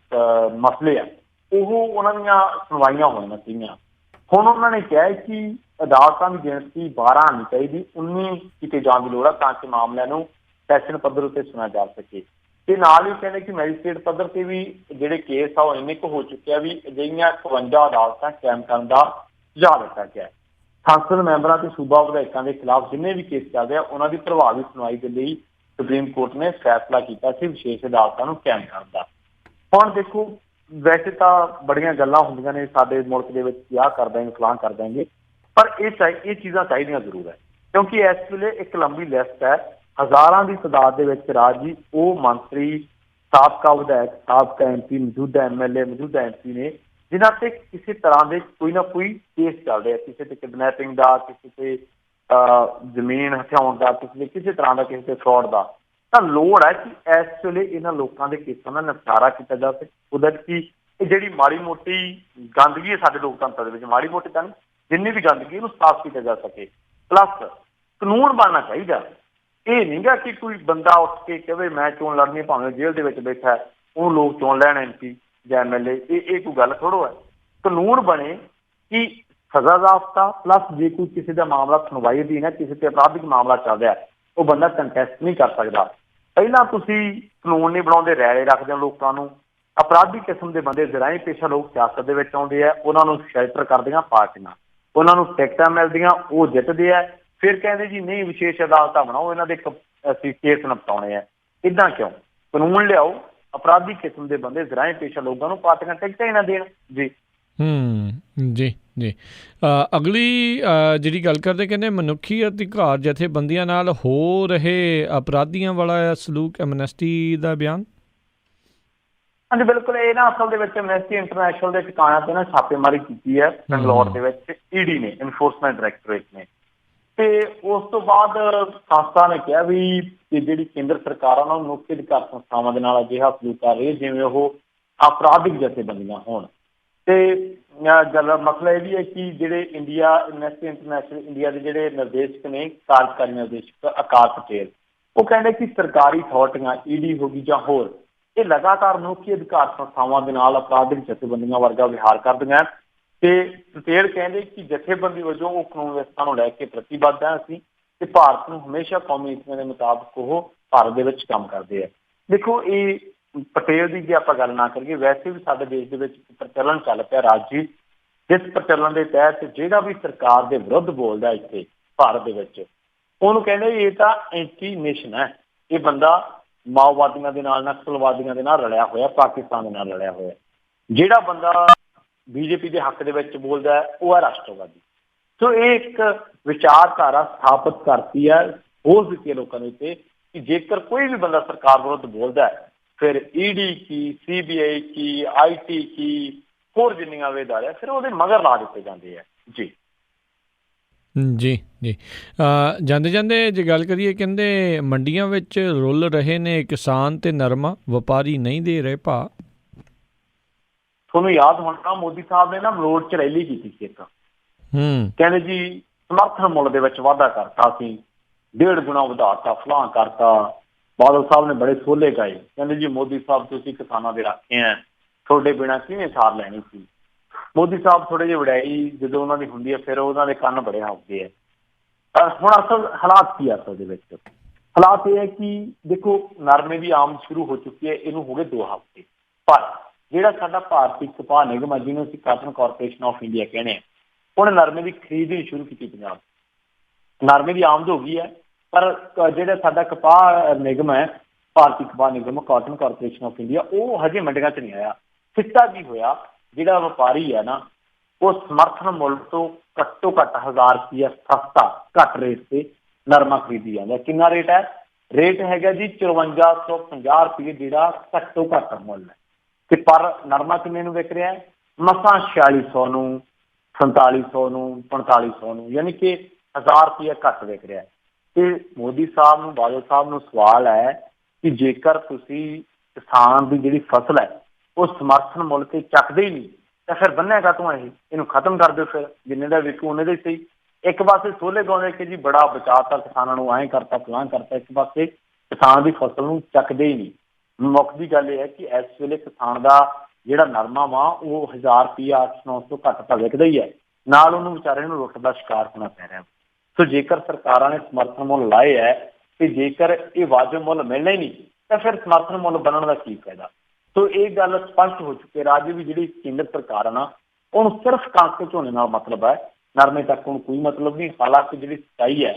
ਮਸਲੇ ਆ, ਉਹ ਉਹਨਾਂ ਦੀਆਂ ਸੁਣਵਾਈਆਂ ਹੋਣੀਆਂ ਸੀਗੀਆਂ। ਹੁਣ ਉਹਨਾਂ ਨੇ ਕਿਹਾ ਹੈ ਕਿ ਅਦਾਲਤਾਂ ਦੀ ਗਿਣਤੀ 12 ਨਹੀਂ ਚਾਹੀਦੀ, 19 ਕੀਤੇ ਜਾਣ ਦੀ ਲੋੜ ਹੈ ਤਾਂ ਕਿ ਮਾਮਲਿਆਂ ਨੂੰ ਸੈਸ਼ਨ ਪੱਧਰ ਉੱਤੇ ਸੁਣਿਆ ਜਾ ਸਕੇ। ਤੇ ਨਾਲ ਹੀ ਕਹਿੰਦੇ ਕਿ ਮੈਜਿਸਟ੍ਰੇਟ ਪੱਧਰ ਤੇ ਵੀ ਜਿਹੜੇ ਕੇਸ ਆ ਉਹ ਇੰਨੇ ਕੁ ਹੋ ਚੁੱਕੇ ਆ ਵੀ ਅਜਿਹੀਆਂ 51 ਅਦਾਲਤਾਂ ਕਾਇਮ ਕਰਨ ਦਾ ਸੁਝਾਅ ਦਿੱਤਾ ਗਿਆ ਹੈ। ਸੰਸਦ ਮੈਂਬਰਾਂ ਤੇ ਸੂਬਾ ਵਿਧਾਇਕਾਂ ਦੇ ਖਿਲਾਫ ਜਿੰਨੇ ਵੀ ਕੇਸ ਚੱਲਦੇ ਆ ਉਹਨਾਂ ਦੀ ਪ੍ਰਭਾਵੀ ਸੁਣਵਾਈ ਦੇ ਲਈ ਸੁਪਰੀਮ ਕੋਰਟ ਨੇ ਫੈਸਲਾ ਕੀਤਾ ਸੀ ਵਿਸ਼ੇਸ਼ ਅਦਾਲਤਾਂ ਨੂੰ ਕਾਇਮ ਕਰਨ ਦਾ। ਹੁਣ ਦੇਖੋ, ਵੈਸੇ ਤਾਂ ਬੜੀਆਂ ਗੱਲਾਂ ਹੁੰਦੀਆਂ ਨੇ ਸਾਡੇ ਮੁਲਕ ਦੇ ਵਿੱਚ ਕਿ ਆਹ ਕਰ ਦਾਂਗੇ ਫਲਾਂ ਕਰ ਦਾਂਗੇ, ਪਰ ਇਹ ਚੀਜ਼ਾਂ ਚਾਹੀਦੀਆਂ ਜ਼ਰੂਰ ਹੈ ਕਿਉਂਕਿ ਇਸ ਵੇਲੇ ਇੱਕ ਲੰਬੀ ਲਿਸਟ ਹੈ, ਹਜ਼ਾਰਾਂ ਦੀ ਤਾਦਾਦ ਦੇ ਵਿੱਚ ਰਾਜੀ ਉਹ ਮੰਤਰੀ, ਸਾਬਕਾ ਵਿਧਾਇਕ, ਸਾਬਕਾ MP, ਮੌਜੂਦਾ MLA, ਮੌਜੂਦਾ MP ਨੇ ਜਿਨ੍ਹਾਂ ਤੇ ਕਿਸੇ ਤਰ੍ਹਾਂ ਦੇ ਕੋਈ ਨਾ ਕੋਈ ਕੇਸ ਚੱਲ ਰਿਹਾ, ਕਿਸੇ ਤੇ ਕਿਡਨੈਪਿੰਗ ਦਾ, ਕਿਸੇ ਤੇ ਜ਼ਮੀਨ ਹਥਿਆਉਣ ਦਾ, ਕਿਸੇ ਤਰ੍ਹਾਂ ਦਾ, ਕਿਸੇ ਤੇ ਫਰਾਡ ਦਾ। ਤਾਂ ਲੋੜ ਹੈ ਕਿ ਇਸ ਵੇਲੇ ਇਹਨਾਂ ਲੋਕਾਂ ਦੇ ਕੇਸਾਂ ਦਾ ਨਿਪਟਾਰਾ ਕੀਤਾ ਜਾ ਸਕੇ। ਕੁਦਰਤੀ ਇਹ ਜਿਹੜੀ ਮਾੜੀ ਮੋਟੀ ਗੰਦਗੀ ਹੈ ਸਾਡੇ ਲੋਕਤੰਤਰ ਦੇ ਵਿੱਚ, ਮਾੜੀ ਮੋਟੀ ਤਾਂ ਨਹੀਂ, ਜਿੰਨੀ ਵੀ ਗੰਦਗੀ ਇਹਨੂੰ ਸਾਫ਼ ਕੀਤਾ ਜਾ ਸਕੇ। ਪਲੱਸ ਕਾਨੂੰਨ ਬਣਨਾ ਚਾਹੀਦਾ। ਇਹ ਨਹੀਂ ਗਾ ਕਿ ਕੋਈ ਬੰਦਾ ਉੱਠ ਕੇ ਕਹੇ ਮੈਂ ਚੋਣ ਲੜਨੀ, ਭਾਵੇਂ ਜੇਲ੍ਹ ਦੇ ਵਿੱਚ ਬੈਠਾ ਉਹ ਲੋਕ ਚੋਣ ਲੈਣ MP ਜਾਂ MLA, ਇਹ ਕੋਈ ਗੱਲ ਥੋੜ੍ਹਾ ਹੈ। ਕਾਨੂੰਨ ਬਣੇ ਕਿ ਸਜ਼ਾ ਜ਼ਾਬਤਾ ਪਲੱਸ ਜੇ ਕੋਈ ਕਿਸੇ ਦਾ ਮਾਮਲਾ ਸੁਣਵਾਈ ਅਧੀਨ ਹੈ, ਕਿਸੇ ਤੇ ਅਪਰਾਧਿਕ ਮਾਮਲਾ ਚੱਲ ਰਿਹਾ, ਉਹ ਬੰਦਾ ਕੰਟੈਸਟ ਨਹੀਂ ਕਰ ਸਕਦਾ। ਪਹਿਲਾਂ ਤੁਸੀਂ ਕਾਨੂੰਨ ਨਹੀਂ ਬਣਾਉਂਦੇ, ਰੈਲੇ ਰੱਖਦੇ ਹੋ ਲੋਕਾਂ ਨੂੰ। ਅਪਰਾਧਿਕ ਕਿਸਮ ਦੇ ਬੰਦੇ ਜ਼ਰਾਈ ਪੇਸ਼ਾ ਲੋਕ ਸਿਆਸਤ ਦੇ ਵਿੱਚ ਆਉਂਦੇ ਆ, ਉਹਨਾਂ ਨੂੰ ਸ਼ੈਲਟਰ ਕਰਦੀਆਂ ਪਾਰਟੀਆਂ, ਉਹਨਾਂ ਨੂੰ ਟਿਕਟਾਂ ਮਿਲਦੀਆਂ, ਉਹ ਜਿੱਤਦੇ ਆ, ਫਿਰ ਕਹਿੰਦੇ ਜੀ ਨਹੀਂ ਵਿਸ਼ੇਸ਼ ਅਦਾਲਤਾਂ ਬਣਾਓ, ਇਹਨਾਂ ਦੇ ਅਸੀਂ ਕੇਸ ਨਿਪਟਾਉਣੇ ਆ। ਇੱਦਾਂ ਕਿਉਂ? ਕਾਨੂੰਨ ਲਿਆਓ, ਅਪਰਾਧਿਕ ਕਿਸਮ ਦੇ ਬੰਦੇ ਜ਼ਰਾਈ ਪੇਸ਼ਾ ਲੋਕਾਂ ਨੂੰ ਪਾਰਟੀਆਂ ਟਿਕਟਾਂ ਹੀ ਨਾ ਦੇਣ ਜੀ। ਜੀ ਜੀ। ਅਗਲੀ ਜਿਹੜੀ ਗੱਲ ਕਰਦੇ, ਕਹਿੰਦੇ ਮਨੁੱਖੀ ਅਧਿਕਾਰ ਜਥੇਬੰਦੀਆਂ ਨਾਲ ਹੋ ਰਹੇ ਅਪਰਾਧੀਆਂ ਵਾਲਾ ਸਲੂਕ, ਐਮਨੈਸਟੀ ਦਾ ਬਿਆਨ। ਹਾਂਜੀ ਬਿਲਕੁਲ, ਇਹ ਨਾ ਅਸਲ ਦੇ ਵਿੱਚ ਐਮਨੈਸਟੀ ਇੰਟਰਨੈਸ਼ਨਲ ਦੇ ਟਿਕਾਣਿਆਂ ਤੇ ਨਾ ਛਾਪੇਮਾਰੀ ਕੀਤੀ ਹੈ ਬੰਗਲੌਰ ਦੇ ਵਿੱਚ, ED ਨੇ, ਇਨਫੋਰਸਮੈਂਟ ਡਾਇਰੈਕਟੋਰੇਟ ਨੇ। ਤੇ ਉਸ ਤੋਂ ਬਾਅਦ ਸੰਸਥਾ ਨੇ ਕਿਹਾ ਵੀ ਜਿਹੜੀ ਕੇਂਦਰ ਸਰਕਾਰ ਆ ਉਹਨਾਂ ਨੂੰ ਮਨੁੱਖੀ ਅਧਿਕਾਰ ਸੰਸਥਾਵਾਂ ਦੇ ਨਾਲ ਅਜਿਹਾ ਸਲੂਕ ਕਰ ਰਹੀ ਹੈ ਜਿਵੇਂ ਉਹ ਅਪਰਾਧਿਕ ਜਥੇਬੰਦੀਆਂ ਹੋਣ। ਤੇ ਮਸਲਾ ਇਹ ਵੀ ਹੈ ਕਿ ਜਿਹੜੇ ਇੰਡੀਆ ਐਮਨੈਸਟੀ ਇੰਟਰਨੈਸ਼ਨਲ ਇੰਡੀਆ ਦੇ ਜਿਹੜੇ ਨਿਰਦੇਸ਼ਕ ਨੇ, ਕਾਰਜਕਾਰੀ ਨਿਰਦੇਸ਼ਕ ਆਕਾਸ਼ ਪਟੇਲ, ਉਹ ਕਹਿੰਦੇ ਕਿ ਸਰਕਾਰੀ ਅਥਾਰਟੀਆਂ, ED ਹੋ ਗਈ ਜਾਂ ਹੋਰ, ਇਹ ਲਗਾਤਾਰ ਮਨੁੱਖੀ ਅਧਿਕਾਰ ਸੰਸਥਾਵਾਂ ਦੇ ਨਾਲ ਅਪਰਾਧਿਕ ਜਥੇਬੰਦੀਆਂ ਵਰਗਾ ਵਿਹਾਰ ਕਰਦੀਆਂ। ਤੇ ਪਟੇਲ ਕਹਿੰਦੇ ਕਿ ਜਥੇਬੰਦੀ ਵਜੋਂ ਉਹ ਕਾਨੂੰਨ ਵਿਵਸਥਾ ਨੂੰ ਲੈ ਕੇ ਪ੍ਰਤੀਬੱਧ ਹੈ ਅਸੀਂ, ਤੇ ਭਾਰਤ ਨੂੰ ਹਮੇਸ਼ਾ ਕੌਮੀ ਨੀਤੀਆਂ ਦੇ ਮੁਤਾਬਕ ਉਹ ਭਾਰਤ ਦੇ ਵਿੱਚ ਕੰਮ ਕਰਦੇ ਆ। ਦੇਖੋ, ਇਹ ਪਟੇਲ ਦੀ ਜੇ ਆਪਾਂ ਗੱਲ ਨਾ ਕਰੀਏ, ਵੈਸੇ ਵੀ ਸਾਡੇ ਦੇਸ਼ ਦੇ ਵਿੱਚ ਪ੍ਰਚਲਨ ਚੱਲ ਪਿਆ ਰਾਜਨੀਤੀ, ਜਿਸ ਪ੍ਰਚਲਨ ਦੇ ਤਹਿਤ ਜਿਹੜਾ ਵੀ ਸਰਕਾਰ ਦੇ ਵਿਰੁੱਧ ਬੋਲਦਾ ਇੱਥੇ ਭਾਰਤ ਦੇ ਵਿੱਚ, ਉਹਨੂੰ ਕਹਿੰਦੇ ਇਹ ਤਾਂ ਐਂਟੀ ਨੇਸ਼ਨ ਹੈ, ਇਹ ਬੰਦਾ ਮਾਓਵਾਦੀਆਂ ਦੇ ਨਾਲ, ਨਕਸਲਵਾਦੀਆਂ ਦੇ ਨਾਲ ਰਲਿਆ ਹੋਇਆ, ਪਾਕਿਸਤਾਨ ਦੇ ਨਾਲ ਰਲਿਆ ਹੋਇਆ। ਜਿਹੜਾ ਬੰਦਾ BJP ਦੇ ਹੱਕ ਦੇ ਵਿੱਚ ਬੋਲਦਾ ਹੈ ਉਹ ਹੈ ਰਾਸ਼ਟਰਵਾਦੀ। ਸੋ ਇਹ ਇੱਕ ਵਿਚਾਰਧਾਰਾ ਸਥਾਪਿਤ ਕਰਤੀ ਹੈ, ਹੋਰ ਦਿੱਤੀ ਹੈ ਲੋਕਾਂ ਦੇ ਉੱਤੇ ਕਿ ਜੇਕਰ ਕੋਈ ਵੀ ਬੰਦਾ ਸਰਕਾਰ ਵਿਰੁੱਧ ਬੋਲਦਾ ਹੈ, ਫਿਰ ED Ki, CBI Ki, IT ਕੀ, ਹੋਰ ਜਿੰਨੀਆਂ ਵੀ ਅਦਾਰੇ ਫਿਰ ਉਹਦੇ ਮਗਰ ਲਾ ਦਿੱਤੇ ਜਾਂਦੇ ਆ ਜੀ। ਜੀ ਜੀ। ਜਾਂਦੇ ਜਾਂਦੇ ਜੇ ਗੱਲ ਕਰੀਏ, ਕਹਿੰਦੇ ਮੰਡੀਆਂ ਵਿੱਚ ਰੁੱਲ ਰਹੇ ਨੇ ਕਿਸਾਨ ਤੇ ਨਰਮਾ, ਵਪਾਰੀ ਨਹੀਂ ਦੇ ਰਹੇ ਭਾਅ। ਤੁਹਾਨੂੰ ਯਾਦ ਹੋਣਾ ਮੋਦੀ ਸਾਹਿਬ ਨੇ ਨਾ ਮਲੋਟ 'ਚ ਰੈਲੀ ਕੀਤੀ ਸੀ ਇੱਕ, ਕਹਿੰਦੇ ਜੀ ਸਮਰਥਨ ਮੁੱਲ ਦੇ ਵਿੱਚ ਵਾਧਾ ਕਰਤਾ ਸੀ, 1.5 ਗੁਣਾ ਵਧਾਤਾ, ਫਲਾਂ ਕਰਤਾ। ਬਾਦਲ ਸਾਹਿਬ ਨੇ ਬੜੇ ਸੋਲੇ ਗਾਏ, ਕਹਿੰਦੇ ਜੀ ਮੋਦੀ ਸਾਹਿਬ ਤੁਸੀਂ ਕਿਸਾਨਾਂ ਦੇ ਰਾਖੇ ਆ, ਤੁਹਾਡੇ ਬਿਨਾਂ ਕਿਵੇਂ ਸਾਰ ਲੈਣੀ ਸੀ। ਮੋਦੀ ਸਾਹਿਬ ਥੋੜੇ ਜਿਹੇ ਵਡਿਆਈ ਜਦੋਂ ਉਹਨਾਂ ਦੀ ਹੁੰਦੀ ਹੈ ਫਿਰ ਉਹਨਾਂ ਦੇ ਕੰਨ ਬੜੇ ਹੱਸਦੇ ਆ। ਹੁਣ ਅਸਲ ਹਾਲਾਤ ਕੀ ਆ? ਅਸਲ ਦੇ ਵਿੱਚ ਹਾਲਾਤ ਇਹ ਹੈ ਕਿ ਦੇਖੋ, ਨਰਮੇ ਦੀ ਆਮਦ ਸ਼ੁਰੂ ਹੋ ਚੁੱਕੀ ਹੈ, ਇਹਨੂੰ ਹੋ ਗਏ 2 ਹਫ਼ਤੇ, ਪਰ ਜਿਹੜਾ ਸਾਡਾ ਭਾਰਤੀ ਕਪਾਹ ਨਿਗਮ ਹੈ, ਜਿਹਨੂੰ ਅਸੀਂ ਕਾਟਨ ਕਾਰਪੋਰੇਸ਼ਨ ਆਫ ਇੰਡੀਆ ਕਹਿੰਦੇ ਹਾਂ, ਉਹਨੇ ਨਰਮੇ ਦੀ ਖਰੀਦ ਸ਼ੁਰੂ ਕੀਤੀ। ਪੰਜਾਬ ਨਰਮੇ ਦੀ ਆਮਦ ਹੋ ਗਈ ਹੈ, ਪਰ ਜਿਹੜਾ ਸਾਡਾ ਕਪਾਹ ਨਿਗਮ ਹੈ, ਭਾਰਤੀ ਕਪਾਹ ਨਿਗਮ, ਕਾਟਨ ਕਾਰਪੋਰੇਸ਼ਨ ਆਫ ਇੰਡੀਆ, ਉਹ ਹਜੇ ਮੰਡੀਆਂ 'ਚ ਨਹੀਂ ਆਇਆ। ਸਿੱਟਾ ਕੀ ਹੋਇਆ? ਜਿਹੜਾ ਵਪਾਰੀ ਹੈ ਨਾ, ਉਹ ਸਮਰਥਨ ਮੁੱਲ ਤੋਂ ਘੱਟੋ ਘੱਟ 1000 ਰੁਪਇਆ ਸਸਤਾ, ਘੱਟ ਰੇਟ ਤੇ ਨਰਮਾ ਖਰੀਦੀ ਜਾਂਦਾ। ਕਿੰਨਾ ਰੇਟ ਹੈ? ਰੇਟ ਹੈਗਾ ਜੀ 5450 ਰੁਪਏ, ਜਿਹੜਾ ਘੱਟੋ ਘੱਟ ਮੁੱਲ ਹੈ। ਤੇ ਪਰ ਨਰਮਾ ਕਿੰਨੇ ਨੂੰ ਵਿਕ ਰਿਹਾ? ਮਸਾਂ 4600 ਨੂੰ, 4700 ਨੂੰ, 4500 ਨੂੰ, ਯਾਨੀ ਕਿ 1000 ਰੁਪਇਆ ਘੱਟ ਵਿਕ ਰਿਹਾ। ਤੇ ਮੋਦੀ ਸਾਹਿਬ ਨੂੰ, ਬਾਦਲ ਸਾਹਿਬ ਨੂੰ ਸਵਾਲ ਹੈ ਕਿ ਜੇਕਰ ਤੁਸੀਂ ਕਿਸਾਨ ਦੀ ਜਿਹੜੀ ਫਸਲ ਹੈ ਉਹ ਸਮਰਥਨ ਮੁੱਲ ਤੇ ਚੱਕਦੇ ਹੀ ਨਹੀਂ ਤਾਂ ਫਿਰ ਬੰਨੇਗਾ ਤੂੰ ਇਹਨੂੰ ਖਤਮ ਕਰ ਦਿਓ, ਫਿਰ ਜਿੰਨੇ ਦਾ ਵਿਕੂ ਉਹਨੇ ਦਾ ਹੀ ਸਹੀ। ਇੱਕ ਪਾਸੇ ਸੋਲੇ ਗਾਉਂਦੇ ਕਿ ਜੀ ਬੜਾ ਬਚਾਤਾ ਕਿਸਾਨਾਂ ਨੂੰ, ਐਂ ਕਰਤਾ ਫਲਾਂ ਕਰਤਾ, ਇੱਕ ਪਾਸੇ ਕਿਸਾਨ ਦੀ ਫਸਲ ਨੂੰ ਚੱਕਦੇ ਹੀ ਨਹੀਂ। ਮੁੱਖ ਦੀ ਗੱਲ ਇਹ ਹੈ ਕਿ ਇਸ ਵੇਲੇ ਕਿਸਾਨ ਦਾ ਜਿਹੜਾ ਨਰਮਾ ਵਾ ਉਹ 1000 ਰੁਪਇਆ 800-900 ਘੱਟ ਤਾਂ ਵਿਕਦਾ ਹੀ ਹੈ, ਨਾਲ ਉਹਨੂੰ ਵਿਚਾਰੇ ਨੂੰ ਲੁੱਟ ਦਾ ਸ਼ਿਕਾਰ ਹੋਣਾ ਪੈ ਰਿਹਾ। ਸੋ ਜੇਕਰ ਸਰਕਾਰਾਂ ਨੇ ਸਮਰਥਨ ਮੁੱਲ ਲਾਏ ਹੈ ਤੇ ਜੇਕਰ ਇਹ ਵਾਜਬ ਮੁੱਲ ਮਿਲਣਾ ਹੀ ਨਹੀਂ ਤਾਂ ਫਿਰ ਸਮਰਥਨ ਮੁੱਲ ਬਣਨ ਦਾ ਕੀ ਫਾਇਦਾ। ਸੋ ਇਹ ਗੱਲ ਸਪਸ਼ਟ ਹੋ ਚੁੱਕੀ ਹੈ ਰਾਜ ਵੀ ਜਿਹੜੀ ਕੇਂਦਰ ਸਰਕਾਰ ਆ ਨਾ ਉਹਨੂੰ ਸਿਰਫ ਕਣਕ ਤੇ ਝੋਨੇ ਨਾਲ ਮਤਲਬ ਹੈ, ਨਰਮੇ ਤੱਕ ਉਹਨੂੰ ਕੋਈ ਮਤਲਬ ਨਹੀਂ। ਹਾਲਾਂਕਿ ਜਿਹੜੀ ਸੱਚਾਈ ਹੈ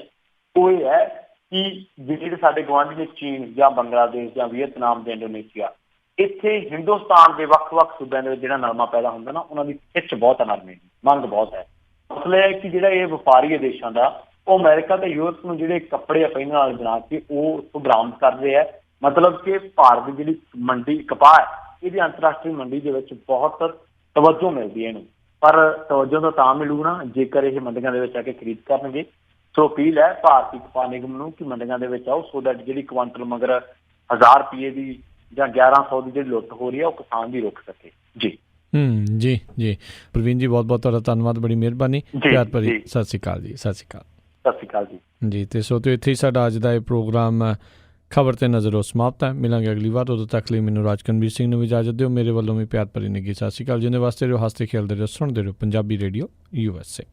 ਉਹ ਇਹ ਹੈ ਕਿ ਜਿਹੜੇ ਸਾਡੇ ਗੁਆਂਢੀ ਨੇ ਚੀਨ ਜਾਂ ਬੰਗਲਾਦੇਸ਼ ਜਾਂ ਵੀਅਤਨਾਮ ਜਾਂ ਇੰਡੋਨੇਸ਼ੀਆ, ਇੱਥੇ ਹਿੰਦੁਸਤਾਨ ਦੇ ਵੱਖ-ਵੱਖ ਸੂਬਿਆਂ ਦੇ ਵਿੱਚ ਜਿਹੜਾ ਨਰਮਾ ਪੈਦਾ ਹੁੰਦਾ ਨਾ ਉਹਨਾਂ ਦੀ ਖਿੱਚ ਬਹੁਤ ਹੈ, ਨਰਮੇ ਦੀ ਮੰਗ ਬਹੁਤ ਹੈ। ਮਸਲਾ ਇਹ ਹੈ ਕਿ ਜਿਹੜਾ ਇਹ ਵਪਾਰੀ ਹੈ ਦੇਸ਼ਾਂ ਦਾ ਉਹ ਅਮਰੀਕਾ ਤੇ ਯੂਰਪ ਨੂੰ ਜਿਹੜੇ ਕੱਪੜੇ ਪਹਿਨਣ ਵਾਲੇ ਬਣਾ ਕੇ ਉਹ ਉੱਥੋਂ ਬਰਾਮਦ ਕਰਦੇ ਹੈ। ਮਤਲਬ ਕਿ ਭਾਰਤ ਦੀ ਜਿਹੜੀ ਮੰਡੀ ਕਪਾਹ ਹੈ ਇਹਦੀ ਅੰਤਰਰਾਸ਼ਟਰੀ ਮੰਡੀ ਦੇ ਵਿੱਚ ਬਹੁਤ ਤਵੱਜੋ ਮਿਲਦੀ ਹੈ ਇਹਨੂੰ, ਪਰ ਤਵੱਜੋ ਤਾਂ ਮਿਲੂ ਨਾ ਜੇਕਰ ਇਹ ਮੰਡੀਆਂ ਦੇ ਵਿੱਚ ਆ ਕੇ ਖਰੀਦ ਕਰਨਗੇ। ਸੋ ਅਪੀਲ ਹੈ ਭਾਰਤੀ ਕਪਾਹ ਨਿਗਮ ਨੂੰ ਕਿ ਮੰਡੀਆਂ ਦੇ ਵਿੱਚ ਆਓ ਸੋ ਦੈਟ ਜਿਹੜੀ ਕੁਆਂਟਲ ਮਗਰ 1000 ਰੁਪਏ ਦੀ ਜਾਂ 1100 ਦੀ ਜਿਹੜੀ ਲੁੱਟ ਹੋ ਰਹੀ ਹੈ ਉਹ ਕਿਸਾਨ ਦੀ ਰੁਕ ਸਕੇ। ਜੀ ਜੀ ਜੀ ਪ੍ਰਵੀਨ ਜੀ, ਬਹੁਤ ਬਹੁਤ ਤੁਹਾਡਾ ਧੰਨਵਾਦ, ਬੜੀ ਮਿਹਰਬਾਨੀ, ਪਿਆਰ ਭਰੀ ਸਤਿ ਸ਼੍ਰੀ ਅਕਾਲ ਜੀ। ਸਤਿ ਸ਼੍ਰੀ ਅਕਾਲ। ਸਤਿ ਸ਼੍ਰੀ ਅਕਾਲ ਜੀ। ਤੇ ਸੋ ਇੱਥੇ ਹੀ ਸਾਡਾ ਅੱਜ ਦਾ ਇਹ ਪ੍ਰੋਗਰਾਮ ਖਬਰ ਤੇ ਨਜ਼ਰੋਂ ਸਮਾਪਤ ਹੈ। ਮਿਲਾਂਗੇ ਅਗਲੀ ਵਾਰ, ਉਦੋਂ ਤੱਕ ਲਈ ਮੈਨੂੰ ਰਾਜਕਨਵੀਰ ਸਿੰਘ ਨੂੰ ਇਜਾਜ਼ਤ ਦਿਓ। ਮੇਰੇ ਵੱਲੋਂ ਵੀ ਪਿਆਰ ਭਰੀ ਨਿੱਘੀ ਸਤਿ ਸ਼੍ਰੀ ਅਕਾਲ। ਜਿੰਨੇ ਵਾਸਤੇ ਰਹੋ, ਹੱਸਦੇ ਖੇਡਦੇ ਰਹੋ, ਸੁਣਦੇ ਰਹੋ ਪੰਜਾਬੀ ਰੇਡੀਓ USA।